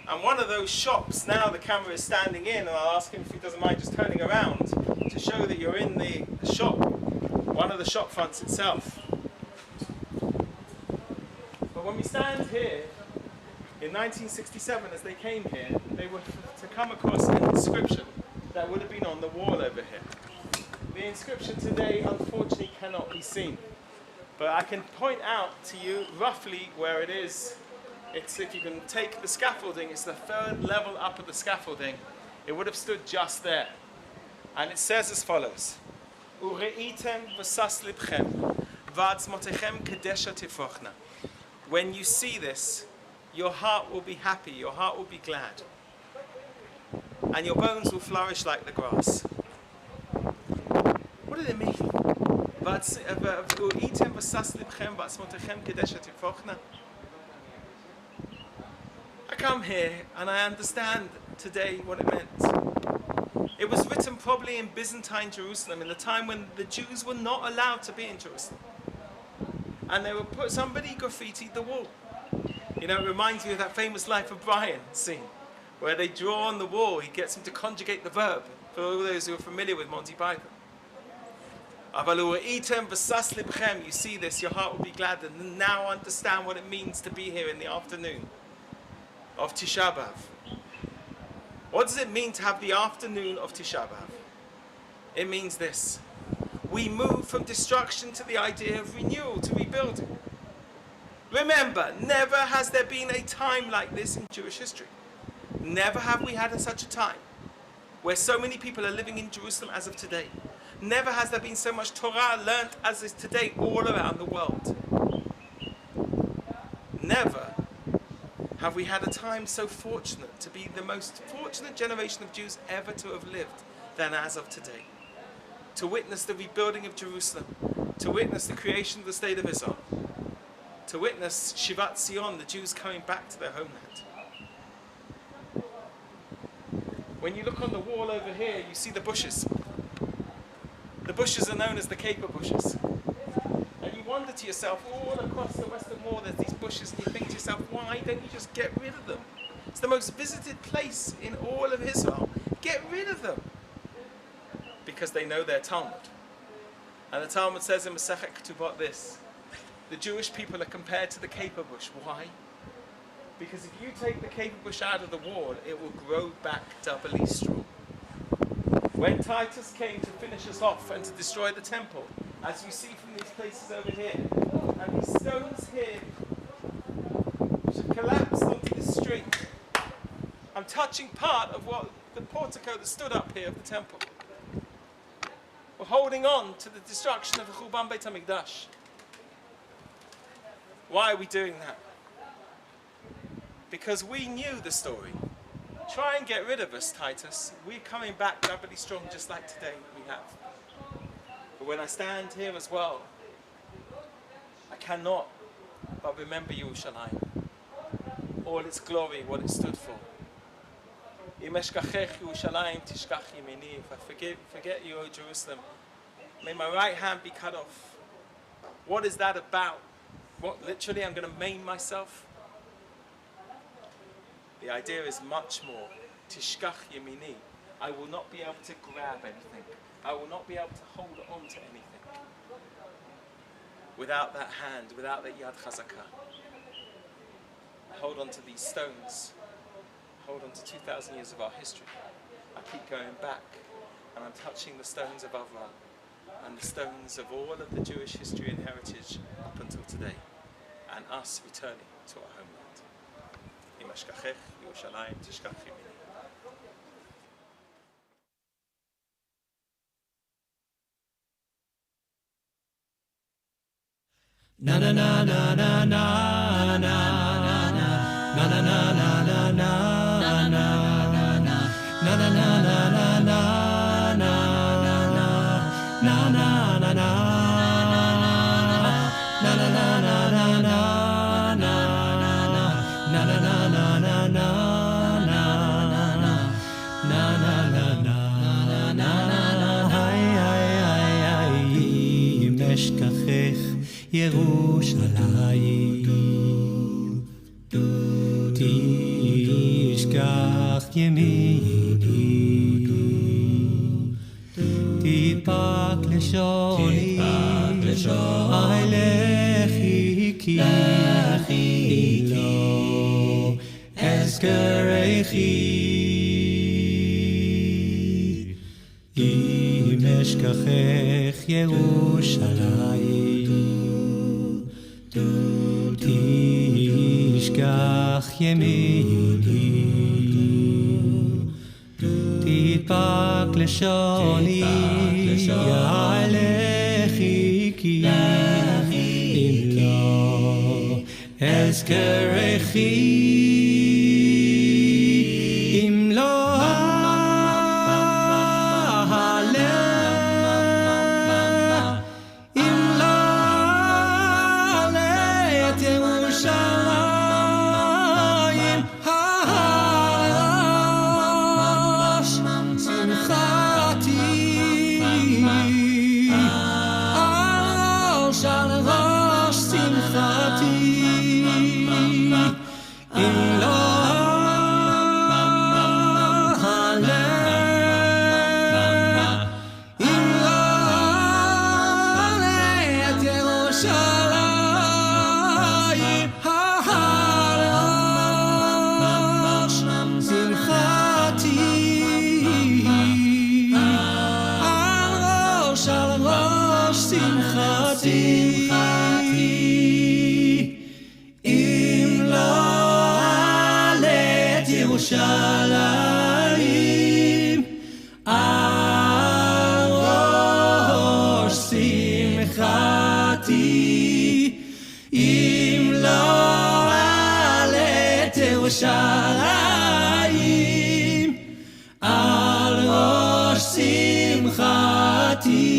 and one of those shops, now the camera is standing in, and I'll ask him if he doesn't mind just turning around to show that you're in the shop, one of the shop fronts itself. When we stand here, in 1967, as they came here, they were to come across an inscription that would have been on the wall over here. The inscription today, unfortunately, cannot be seen. But I can point out to you roughly where it is. It's, if you can take the scaffolding, it's the third level up of the scaffolding. It would have stood just there. And it says as follows. Ureitem v'sas libchem, v'atzmotechem kedesha tifrochna. When you see this, your heart will be happy, your heart will be glad, and your bones will flourish like the grass. What does it mean? I come here and I understand today what it meant. It was written probably in Byzantine Jerusalem, in the time when the Jews were not allowed to be in Jerusalem. And they would put, somebody graffitied the wall. You know, it reminds me of that famous Life of Brian scene, where they draw on the wall, he gets them to conjugate the verb, for all those who are familiar with Monty Python. You see this, your heart will be glad, and now understand what it means to be here in the afternoon of Tisha B'Av. What does it mean to have the afternoon of Tisha B'Av? It means this. We move from destruction to the idea of renewal, to rebuilding. Remember, never has there been a time like this in Jewish history. Never have we had such a time where so many people are living in Jerusalem as of today. Never has there been so much Torah learnt as is today all around the world. Never have we had a time so fortunate to be the most fortunate generation of Jews ever to have lived than as of today. to witness the rebuilding of Jerusalem, to witness the creation of the state of Israel, to witness Shivat Zion, the Jews coming back to their homeland. When you look on the wall over here, you see the bushes. The bushes are known as the caper bushes. And you wonder to yourself, all across the Western Wall there's these bushes, and you think to yourself, why don't you just get rid of them? It's the most visited place in all of Israel. Get rid of them. Because they know their Talmud. And the Talmud says in Masechet Ketubot this: the Jewish people are compared to the caper bush. Why? Because if you take the caper bush out of the wall, it will grow back doubly strong. When Titus came to finish us off and to destroy the temple, as you see from these places over here, and these stones here, which have collapsed onto this string, I'm touching part of what the portico that stood up here of the temple. We're holding on to the destruction of the Churban Beit HaMikdash. Why are we doing that? Because we knew the story. Try and get rid of us, Titus. We're coming back doubly strong, just like today we have. But when I stand here as well, I cannot but remember Yerushalayim, all its glory, what it stood for. If I forget you, O Jerusalem, may my right hand be cut off. What is that about? What, literally, I'm going to maim myself? The idea is much more. Tishkach yemini. I will not be able to grab anything. I will not be able to hold on to anything. Without that hand, without that yad chazakah. I hold on to these stones. I hold on to 2,000 years of our history. I keep going back, and I'm touching the stones of Avraham and the stones of all of the Jewish history and heritage up until today, and us returning to our homeland. Im ashkachech Yerushalayim tishkach yemini. Na na na na na na na na na na na na na na na na na Yerushalayim tishkach yemini tipak leshoni lechi ki lo ezkerechi im eshkachech Yerushalayim tishkach yemini tipak leshoni lechi ki im lo ezkerechi im lo Yerushalayim al rosh simchati im lo alet Yerushalayim al rosh simchati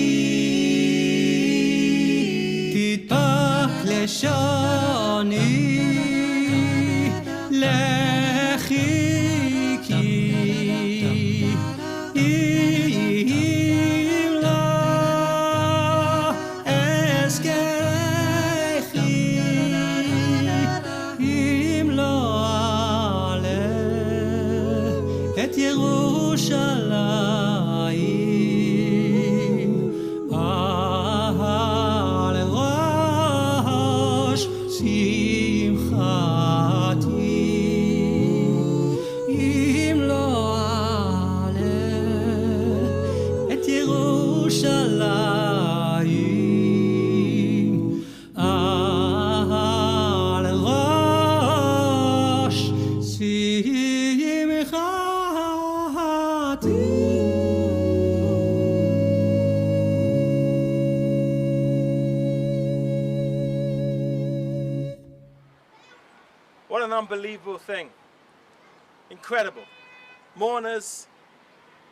What an unbelievable thing. Incredible. Mourners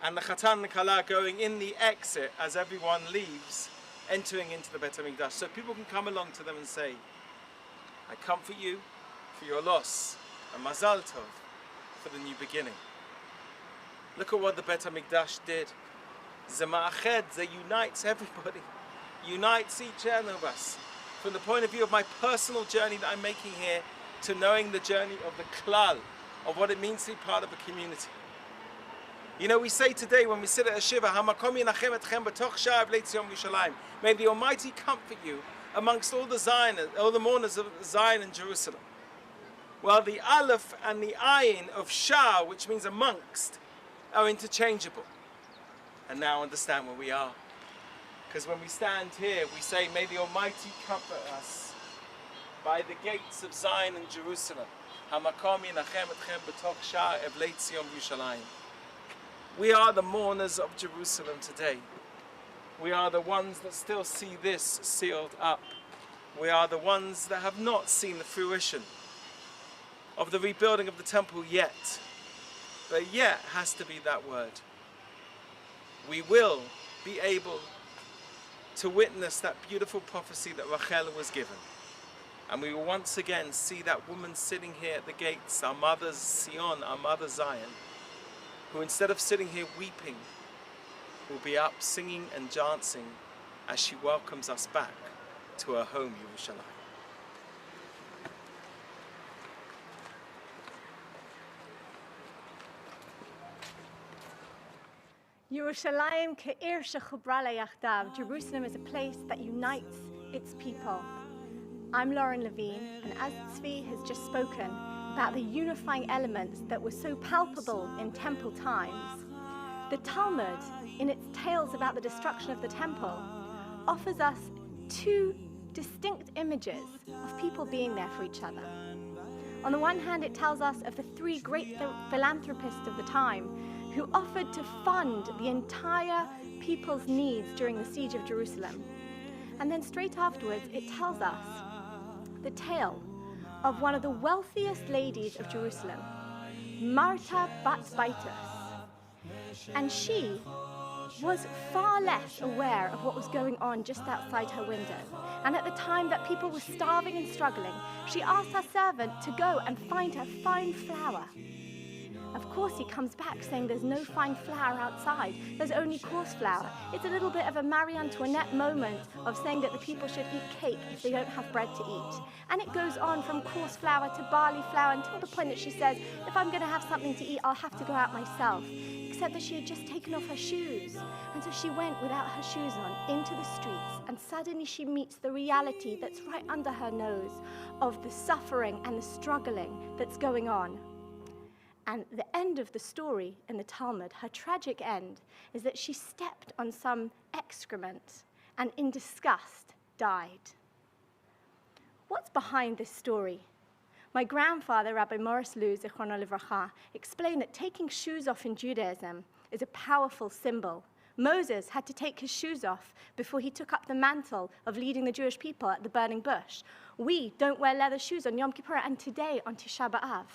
and the Chatan and Kala going in the exit as everyone leaves, entering into the Bet HaMikdash. So people can come along to them and say, I comfort you for your loss, and Mazal Tov for the new beginning. Look at what the Bet HaMikdash did. Zema'ached, that unites everybody, unites each one of us. From the point of view of my personal journey that I'm making here, to knowing the journey of the klal, of what it means to be part of a community. You know, we say today when we sit at a shiva, "Hamakom yinachem etchem b'toch sha'ar v'leitzion Yerushalayim." May the Almighty comfort you amongst all the mourners of Zion and Jerusalem. Well, the aleph and the ayin of shah, which means amongst, are interchangeable. And now understand where we are. Because when we stand here, we say, may the Almighty comfort us by the gates of Zion and Jerusalem. Hamakom yinachem etchem b'toch sha'ar v'leitzion Yerushalayim. We are the mourners of Jerusalem today. We are the ones that still see this sealed up. We are the ones that have not seen the fruition of the rebuilding of the temple yet. But yet has to be that word. We will be able to witness that beautiful prophecy that Rachel was given. And we will once again see that woman sitting here at the gates, our mother Sion, our mother Zion, who instead of sitting here weeping, will be up singing and dancing as she welcomes us back to her home, Yerushalayim. Yerushalayim ke'ir shechubra yachdav. Jerusalem is a place that unites its people. I'm Lauren Levine, and as Tzvi has just spoken about the unifying elements that were so palpable in temple times, the Talmud, in its tales about the destruction of the temple, offers us two distinct images of people being there for each other. On the one hand, it tells us of the three great philanthropists of the time who offered to fund the entire people's needs during the siege of Jerusalem. And then straight afterwards, it tells us the tale of one of the wealthiest ladies of Jerusalem, Marta bat Baitus. And she was far less aware of what was going on just outside her window. And at the time that people were starving and struggling, she asked her servant to go and find her fine flour. Of course, he comes back saying there's no fine flour outside, there's only coarse flour. It's a little bit of a Marie Antoinette moment of saying that the people should eat cake if they don't have bread to eat. And it goes on from coarse flour to barley flour until the point that she says, if I'm going to have something to eat, I'll have to go out myself. Except that she had just taken off her shoes. And so she went without her shoes on into the streets, and suddenly she meets the reality that's right under her nose of the suffering and the struggling that's going on. And the end of the story in the Talmud, her tragic end, is that she stepped on some excrement and in disgust died. What's behind this story? My grandfather, Rabbi Morris Lu, Zichrono Livracha, explained that taking shoes off in Judaism is a powerful symbol. Moses had to take his shoes off before he took up the mantle of leading the Jewish people at the burning bush. We don't wear leather shoes on Yom Kippur and today on Tisha B'Av.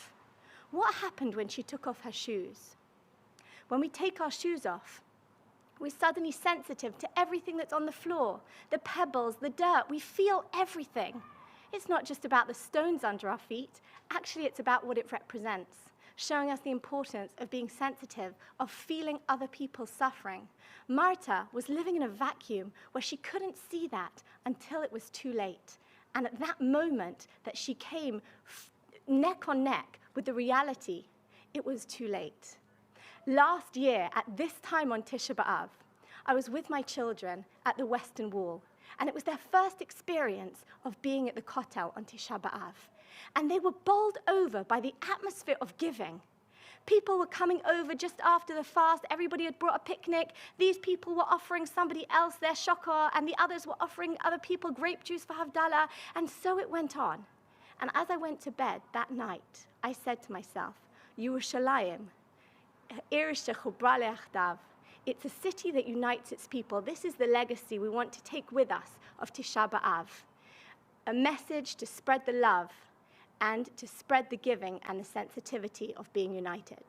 What happened when she took off her shoes? When we take our shoes off, we're suddenly sensitive to everything that's on the floor, the pebbles, the dirt. We feel everything. It's not just about the stones under our feet. Actually, it's about what it represents, showing us the importance of being sensitive, of feeling other people's suffering. Marta was living in a vacuum where she couldn't see that until it was too late. And at that moment that she came neck on neck with the reality, it was too late. Last year, at this time on Tisha B'Av, I was with my children at the Western Wall, and it was their first experience of being at the Kotel on Tisha B'Av. And they were bowled over by the atmosphere of giving. People were coming over just after the fast. Everybody had brought a picnic. These people were offering somebody else their shokor, and the others were offering other people grape juice for Havdalah. And so it went on. And as I went to bed that night, I said to myself, Yerushalayim, it's a city that unites its people. This is the legacy we want to take with us of Tisha B'Av. A message to spread the love and to spread the giving and the sensitivity of being united.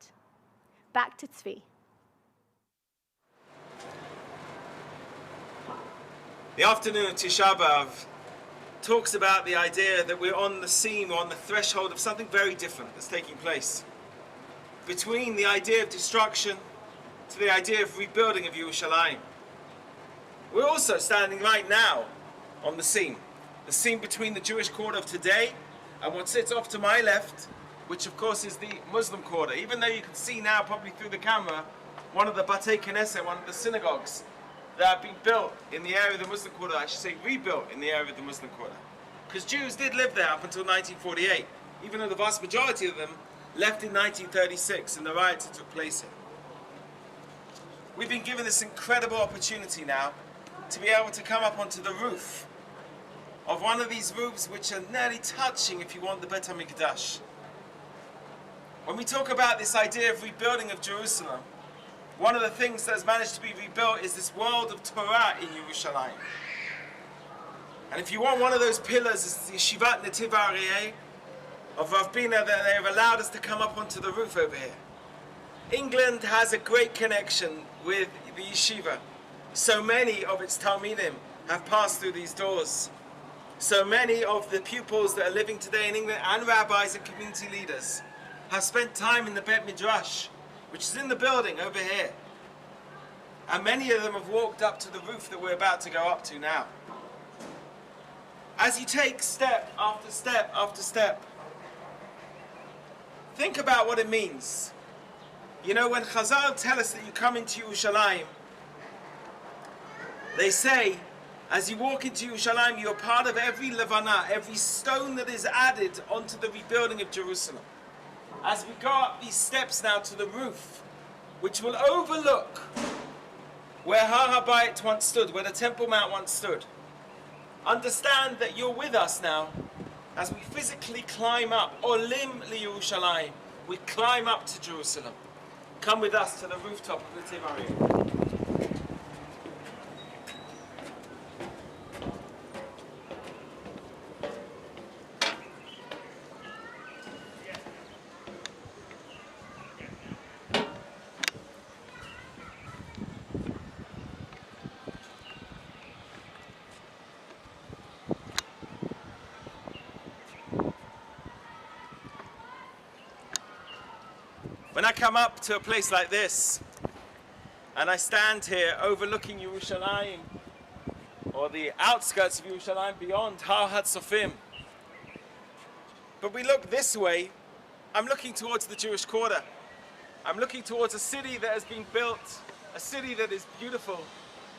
Back to Tzvi. The afternoon of Tisha B'Av talks about the idea that we're on the scene, or on the threshold of something very different that's taking place. Between the idea of destruction to the idea of rebuilding of Yerushalayim. We're also standing right now on the scene between the Jewish quarter of today and what sits off to my left, which of course is the Muslim quarter. Even though you can see now, probably through the camera, one of the Batei Knesset, one of the synagogues that have been built in the area of the Muslim quarter, I should say rebuilt in the area of the Muslim quarter. Because Jews did live there up until 1948, even though the vast majority of them left in 1936 in the riots that took place here. We've been given this incredible opportunity now to be able to come up onto the roof of one of these roofs which are nearly touching, if you want, the Bet HaMikdash. When we talk about this idea of rebuilding of Jerusalem, one of the things that has managed to be rebuilt is this world of Torah in Yerushalayim. And if you want, one of those pillars is the Yeshivat Netiv Aryeh of Rav Bina, that they have allowed us to come up onto the roof over here. England has a great connection with the yeshiva. So many of its Talmidim have passed through these doors. So many of the pupils that are living today in England, and rabbis and community leaders, have spent time in the Bet Midrash, which is in the building over here. And many of them have walked up to the roof that we're about to go up to now. As you take step after step after step, think about what it means. You know, when Chazal tell us that you come into Yerushalayim, they say, as you walk into Yerushalayim, you're part of every levana, every stone that is added onto the rebuilding of Jerusalem. As we go up these steps now to the roof, which will overlook where Har HaBayit once stood, where the Temple Mount once stood, understand that you're with us now as we physically climb up, Olim LiYerushalayim, we climb up to Jerusalem. Come with us to the rooftop of the Netiv Aryeh. When I come up to a place like this, and I stand here overlooking Yerushalayim, or the outskirts of Yerushalayim beyond Har HaTzofim, but we look this way, I'm looking towards the Jewish quarter. I'm looking towards a city that has been built, a city that is beautiful,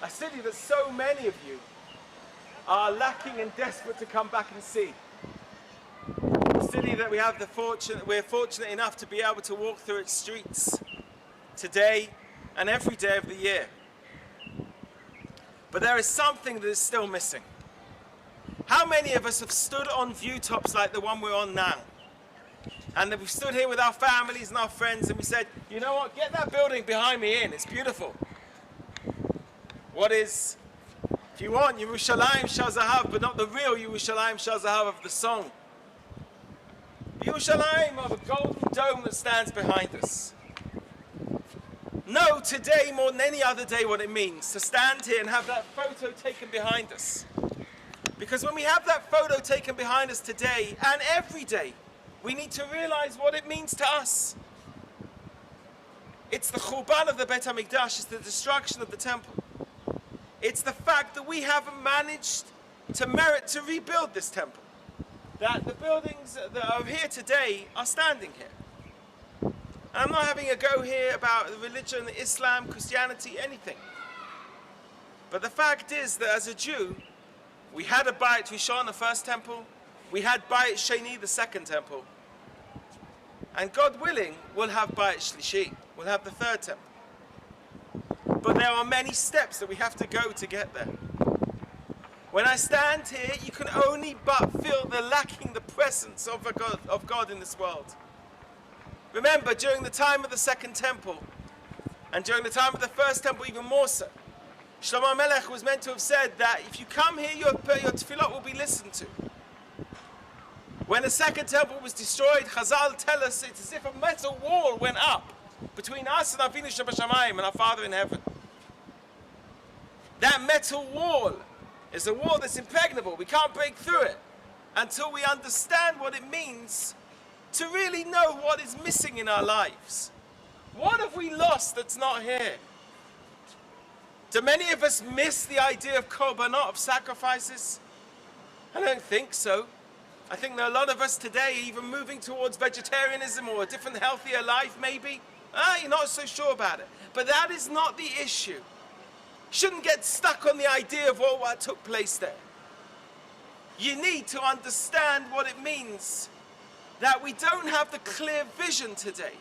a city that so many of you are lacking and desperate to come back and see. City that we're fortunate enough to be able to walk through its streets today and every day of the year. But there is something that is still missing. How many of us have stood on view tops like the one we're on now? And then we've stood here with our families and our friends and we said, you know what, get that building behind me in, it's beautiful. What is, if you want, Yerushalayim Shel Zahav, but not the real Yerushalayim Shel Zahav of the song. Yerushalayim of a golden dome that stands behind us. Know today more than any other day what it means to stand here and have that photo taken behind us. Because when we have that photo taken behind us today and every day, we need to realize what it means to us. It's the Churban of the Beit HaMikdash, it's the destruction of the temple. It's the fact that we haven't managed to merit to rebuild this temple. That the buildings that are here today are standing here. And I'm not having a go here about religion, Islam, Christianity, anything. But the fact is that as a Jew, we had a Bayit Rishon, the first temple. We had Bayit Sheni, the second temple. And God willing, we'll have Bayit Shlishi. We'll have the third temple. But there are many steps that we have to go to get there. When I stand here, you can only but feel the lacking the presence of God in this world. Remember, during the time of the second temple, and during the time of the first temple even more so, Shlomo Melech was meant to have said that if you come here, your tefillot will be listened to. When the second temple was destroyed, Chazal tell us it's as if a metal wall went up between us and Avinu Shebashamayim and our Father in heaven. That metal wall is a wall that's impregnable. We can't break through it until we understand what it means to really know what is missing in our lives. What have we lost that's not here? Do many of us miss the idea of korbanot, of sacrifices? I don't think so. I think that a lot of us today are even moving towards vegetarianism or a different, healthier life, maybe. You're not so sure about it. But that is not the issue. Shouldn't get stuck on the idea of what took place there. You need to understand what it means that we don't have the clear vision today.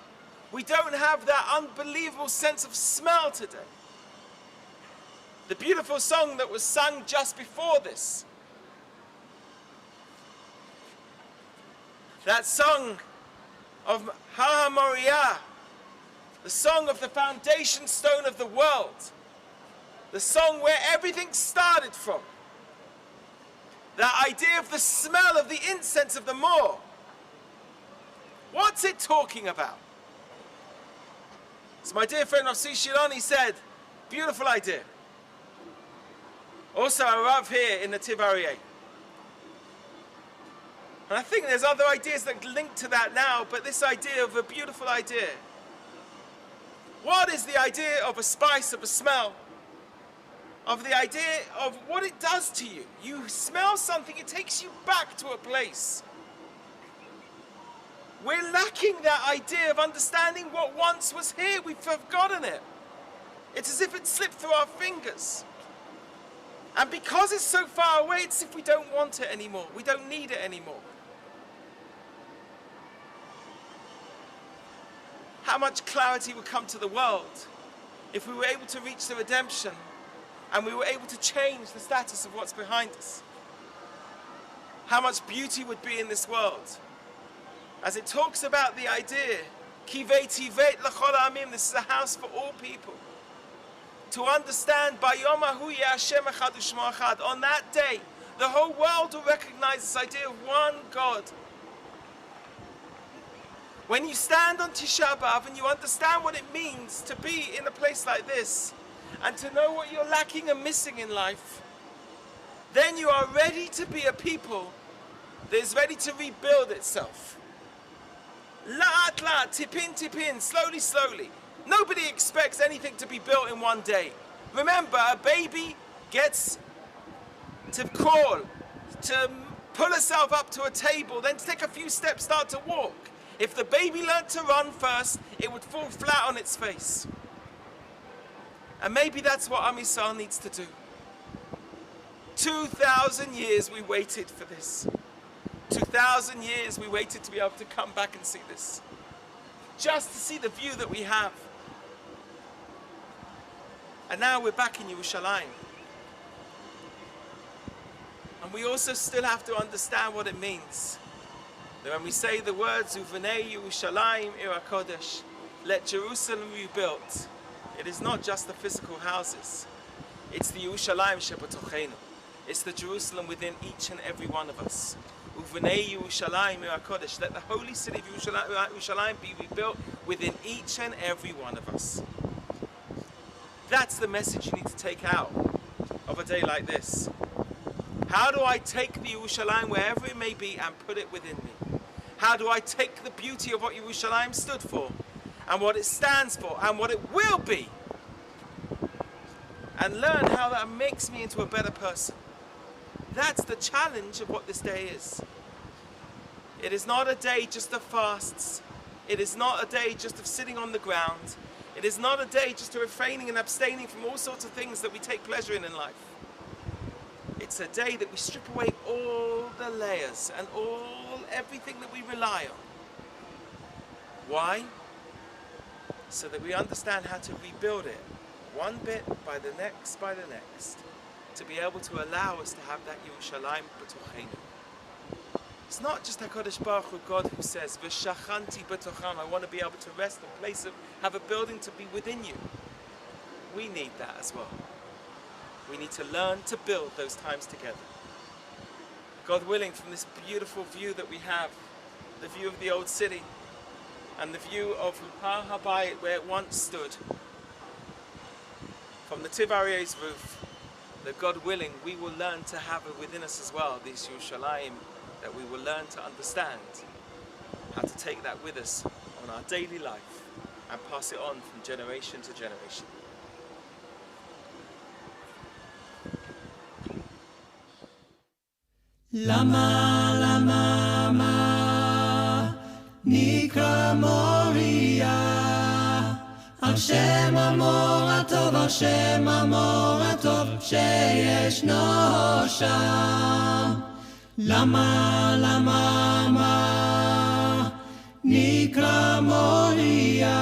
We don't have that unbelievable sense of smell today. The beautiful song that was sung just before this, that song of Ha Moriah, the song of the foundation stone of the world, the song where everything started from, that idea of the smell of the incense of the Moor. What's it talking about? So my dear friend Rav Shiloni said, beautiful idea. Also a Rav here in the Tiv Aryeh. And I think there's other ideas that link to that now, but this idea of a beautiful idea. What is the idea of a spice, of a smell? Of the idea of what it does to you. You smell something, it takes you back to a place. We're lacking that idea of understanding what once was here. We've forgotten it. It's as if it slipped through our fingers. And because it's so far away, it's as if we don't want it anymore. We don't need it anymore. How much clarity would come to the world if we were able to reach the redemption and we were able to change the status of what's behind us. How much beauty would be in this world. As it talks about the idea, Kivei Tivet L'chol Amim, this is a house for all people. To understand, Bayom Hahu Yeh Hashem Echad U'Shmo Echad, on that day, the whole world will recognize this idea of one God. When you stand on Tisha B'Av and you understand what it means to be in a place like this, and to know what you're lacking and missing in life, then you are ready to be a people that is ready to rebuild itself. La'at la'at, tip in, slowly, slowly. Nobody expects anything to be built in one day. Remember, a baby gets to crawl, to pull herself up to a table, then to take a few steps, start to walk. If the baby learned to run first, it would fall flat on its face. And maybe that's what Am Yisrael needs to do. 2,000 years we waited for this. 2,000 years we waited to be able to come back and see this. Just to see the view that we have. And now we're back in Yerushalayim. And we also still have to understand what it means. That when we say the words, Uvenei Yerushalayim Ir HaKodesh, let Jerusalem be rebuilt, it is not just the physical houses. It's the Yerushalayim Shebatocheinu. It's the Jerusalem within each and every one of us. Uvenei Yerushalayim Ir HaKodesh, let the holy city of Yerushalayim be rebuilt within each and every one of us. That's the message you need to take out of a day like this. How do I take the Yerushalayim, wherever it may be, and put it within me? How do I take the beauty of what Yerushalayim stood for, and what it stands for, and what it will be, and learn how that makes me into a better person? That's the challenge of what this day is. It is not a day just of fasts. It is not a day just of sitting on the ground. It is not a day just of refraining and abstaining from all sorts of things that we take pleasure in life. It's a day that we strip away all the layers and everything that we rely on. Why? So that we understand how to rebuild it, one bit by the next, to be able to allow us to have that Yerushalayim b'tochenu. It's not just HaKadosh Baruch Hu, God, who says, V'shachanti b'tocham, I want to be able to rest in place of, have a building to be within you. We need that as well. We need to learn to build those times together. God willing, from this beautiful view that we have, the view of the old city, and the view of Har HaBayit, where it once stood, from the Tiv Aryeh's roof, that God willing, we will learn to have it within us as well, these Yerushalayim, that we will learn to understand how to take that with us on our daily life and pass it on from generation to generation. Lama lama ma nikra moria al shem amor atov al shem amor atov sheyeshno sham. Lama lama ma nikra moria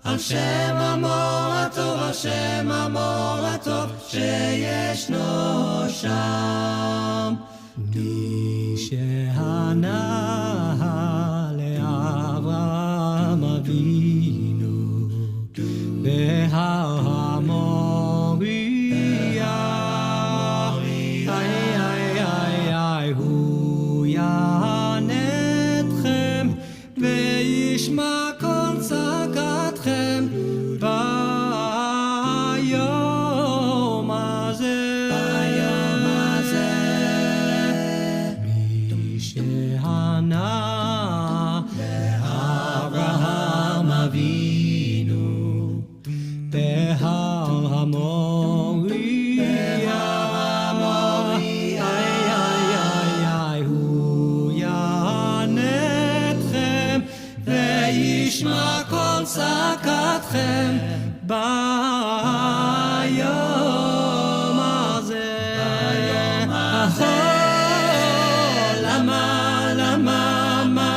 al shem amor atov sheyeshno sham. Di shehana le'Avraham Avinu behar HaMoriah, hu yanetchem ve'yishma kol tzakatchem bayom hazeh. Mi shehana le'Avraham Avinu behar HaMoriah, hu yanetchem ve'yishma kol tzakatchem bayom hazeh. Lama lama ma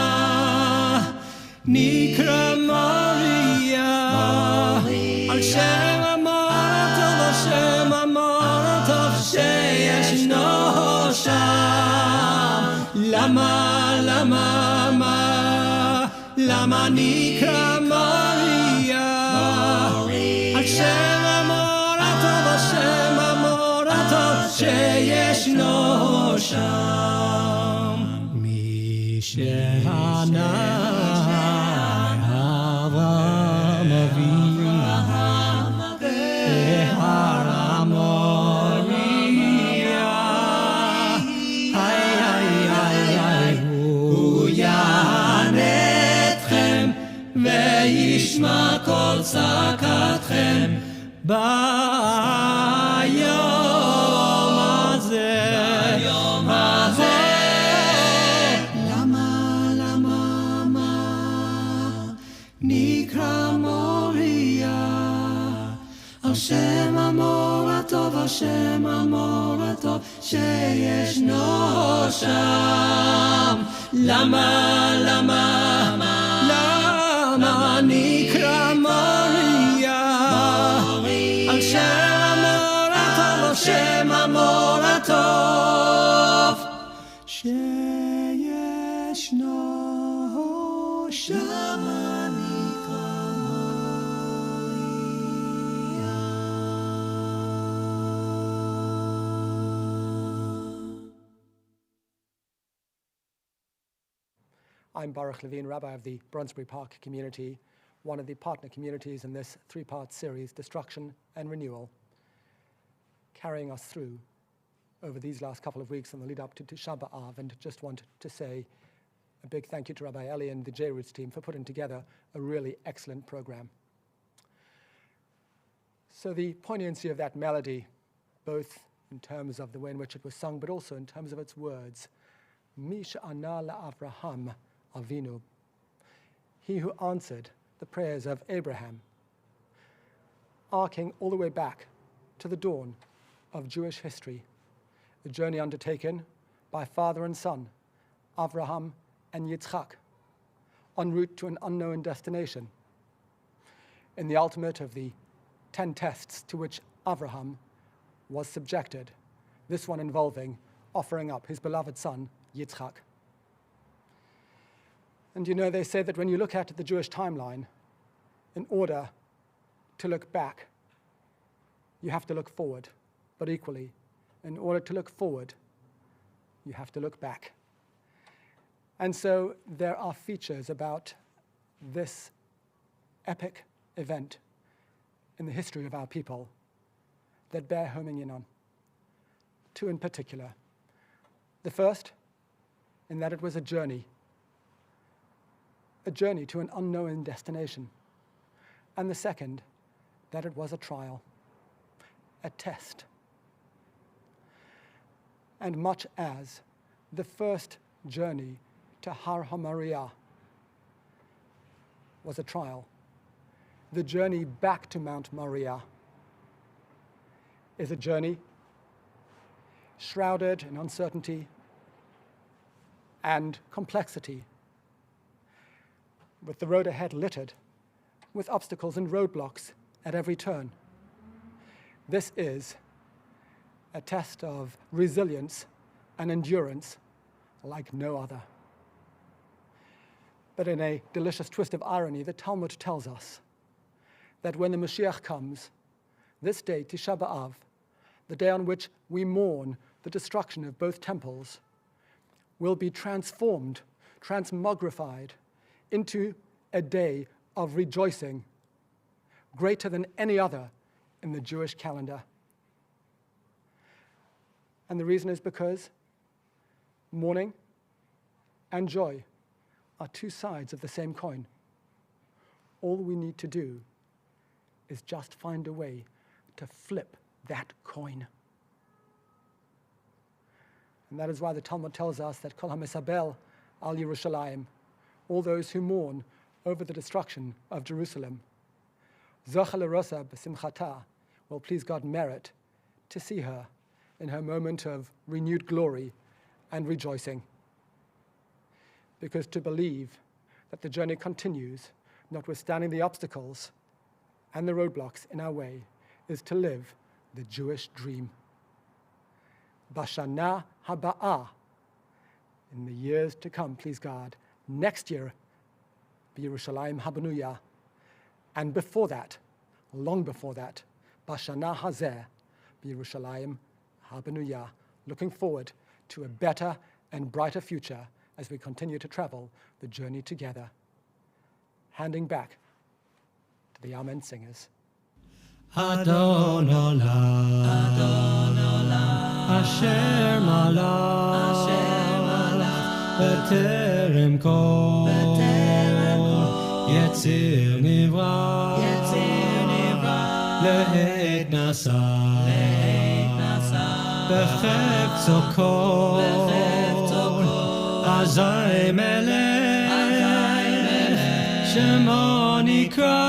nikra Moria al shem amor atov sheyeshno sham. Lama lama ma lama nikra Moria al shem amor atov sheyeshno sham. Mi shehana Avraham Avinu behar HaMoriah, hu yanetchem ve'yishma kol tzakatchem bayom hazeh. Lama lama ma nikra Moria al shem amor atov sheyeshno sham. Lama lama lama nikra Moria al shem amor atov sheyeshno sham. I'm Baruch Levine, Rabbi of the Brunsbury Park community, one of the partner communities in this three-part series, Destruction and Renewal, carrying us through over these last couple of weeks in the lead up to Tisha B'Av, and just want to say a big thank you to Rabbi Eli and the JRoots team for putting together a really excellent program. So the poignancy of that melody, both in terms of the way in which it was sung, but also in terms of its words, Mi she'ana la'Avraham Avinu, he who answered the prayers of Abraham, arcing all the way back to the dawn of Jewish history, a journey undertaken by father and son, Avraham and Yitzchak, en route to an unknown destination. In the ultimate of the 10 tests to which Avraham was subjected, this one involving offering up his beloved son, Yitzchak. And you know, they say that when you look at the Jewish timeline, in order to look back, you have to look forward. But equally, in order to look forward, you have to look back. And so there are features about this epic event in the history of our people that bear homing in on. Two in particular. The first, in that it was a journey to an unknown destination. And the second, that it was a trial, a test. And much as the first journey to Har HaMoriah was a trial, the journey back to Mount Moriah is a journey shrouded in uncertainty and complexity, with the road ahead littered with obstacles and roadblocks at every turn. This is a test of resilience and endurance like no other. But in a delicious twist of irony, the Talmud tells us that when the Mashiach comes, this day, Tisha B'Av, the day on which we mourn the destruction of both temples, will be transformed, transmogrified into a day of rejoicing greater than any other in the Jewish calendar. And the reason is because mourning and joy are two sides of the same coin. All we need to do is just find a way to flip that coin. And that is why the Talmud tells us that Kol HaMesabel al Yerushalayim, all those who mourn over the destruction of Jerusalem, Zocha l'rosa b'simchata, will please God merit to see her in her moment of renewed glory and rejoicing. Because to believe that the journey continues, notwithstanding the obstacles and the roadblocks in our way, is to live the Jewish dream. Bashana haba'ah, in the years to come, please God, next year, Yerushalayim habanuya, and before that, long before that, Bashana hazeh, Yerushalayim habanuya, looking forward to a better and brighter future as we continue to travel the journey together. Handing back to the Ahmen Singers. Adon Olam, Asher Malach, B'terem Kol, Yetzir Nivra, Le'ed Nasa, B'chefzo Kol, Azai Melech, Shemo Nikra,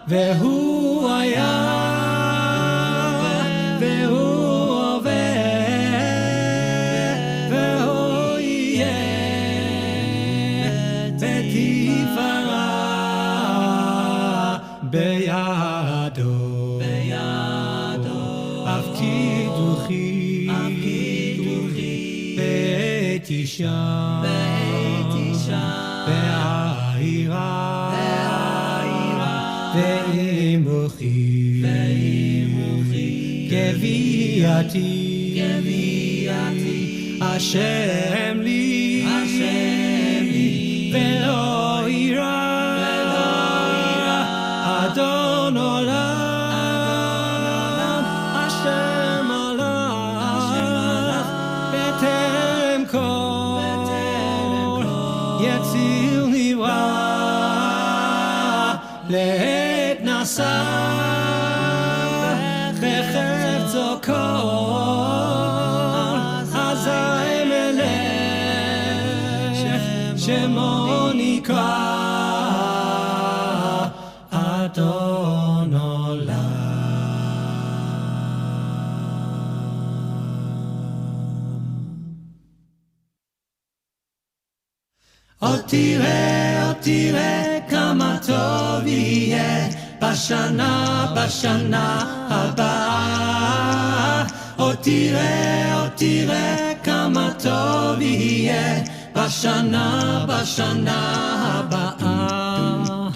והוא היה, והוא הווה, והוא יהיה, ותפארה בידו, אף קידוחי, בית אישה, בעירה, ואימוכי, כבי גביעתי, השם לי, ולא יירא, אדון עולם, השם עליו, בטרם כל יציל נברא, לעת נשא בחפצו כל, אזי מלך שמו נקרא אדון עולם. עוד תראה כמה טוב יהיה בשנה הבאה. עוד תראה כמה טוב יהיה בשנה הבאה. בשנה הבאה.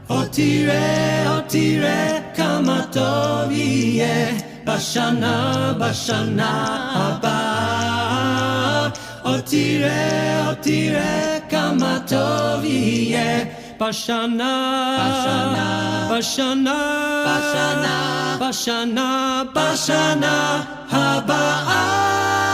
עוד תראה כמה טוב יהיה בשנה הבאה. עוד תראה כמה טוב יהיה בשנה הבאה.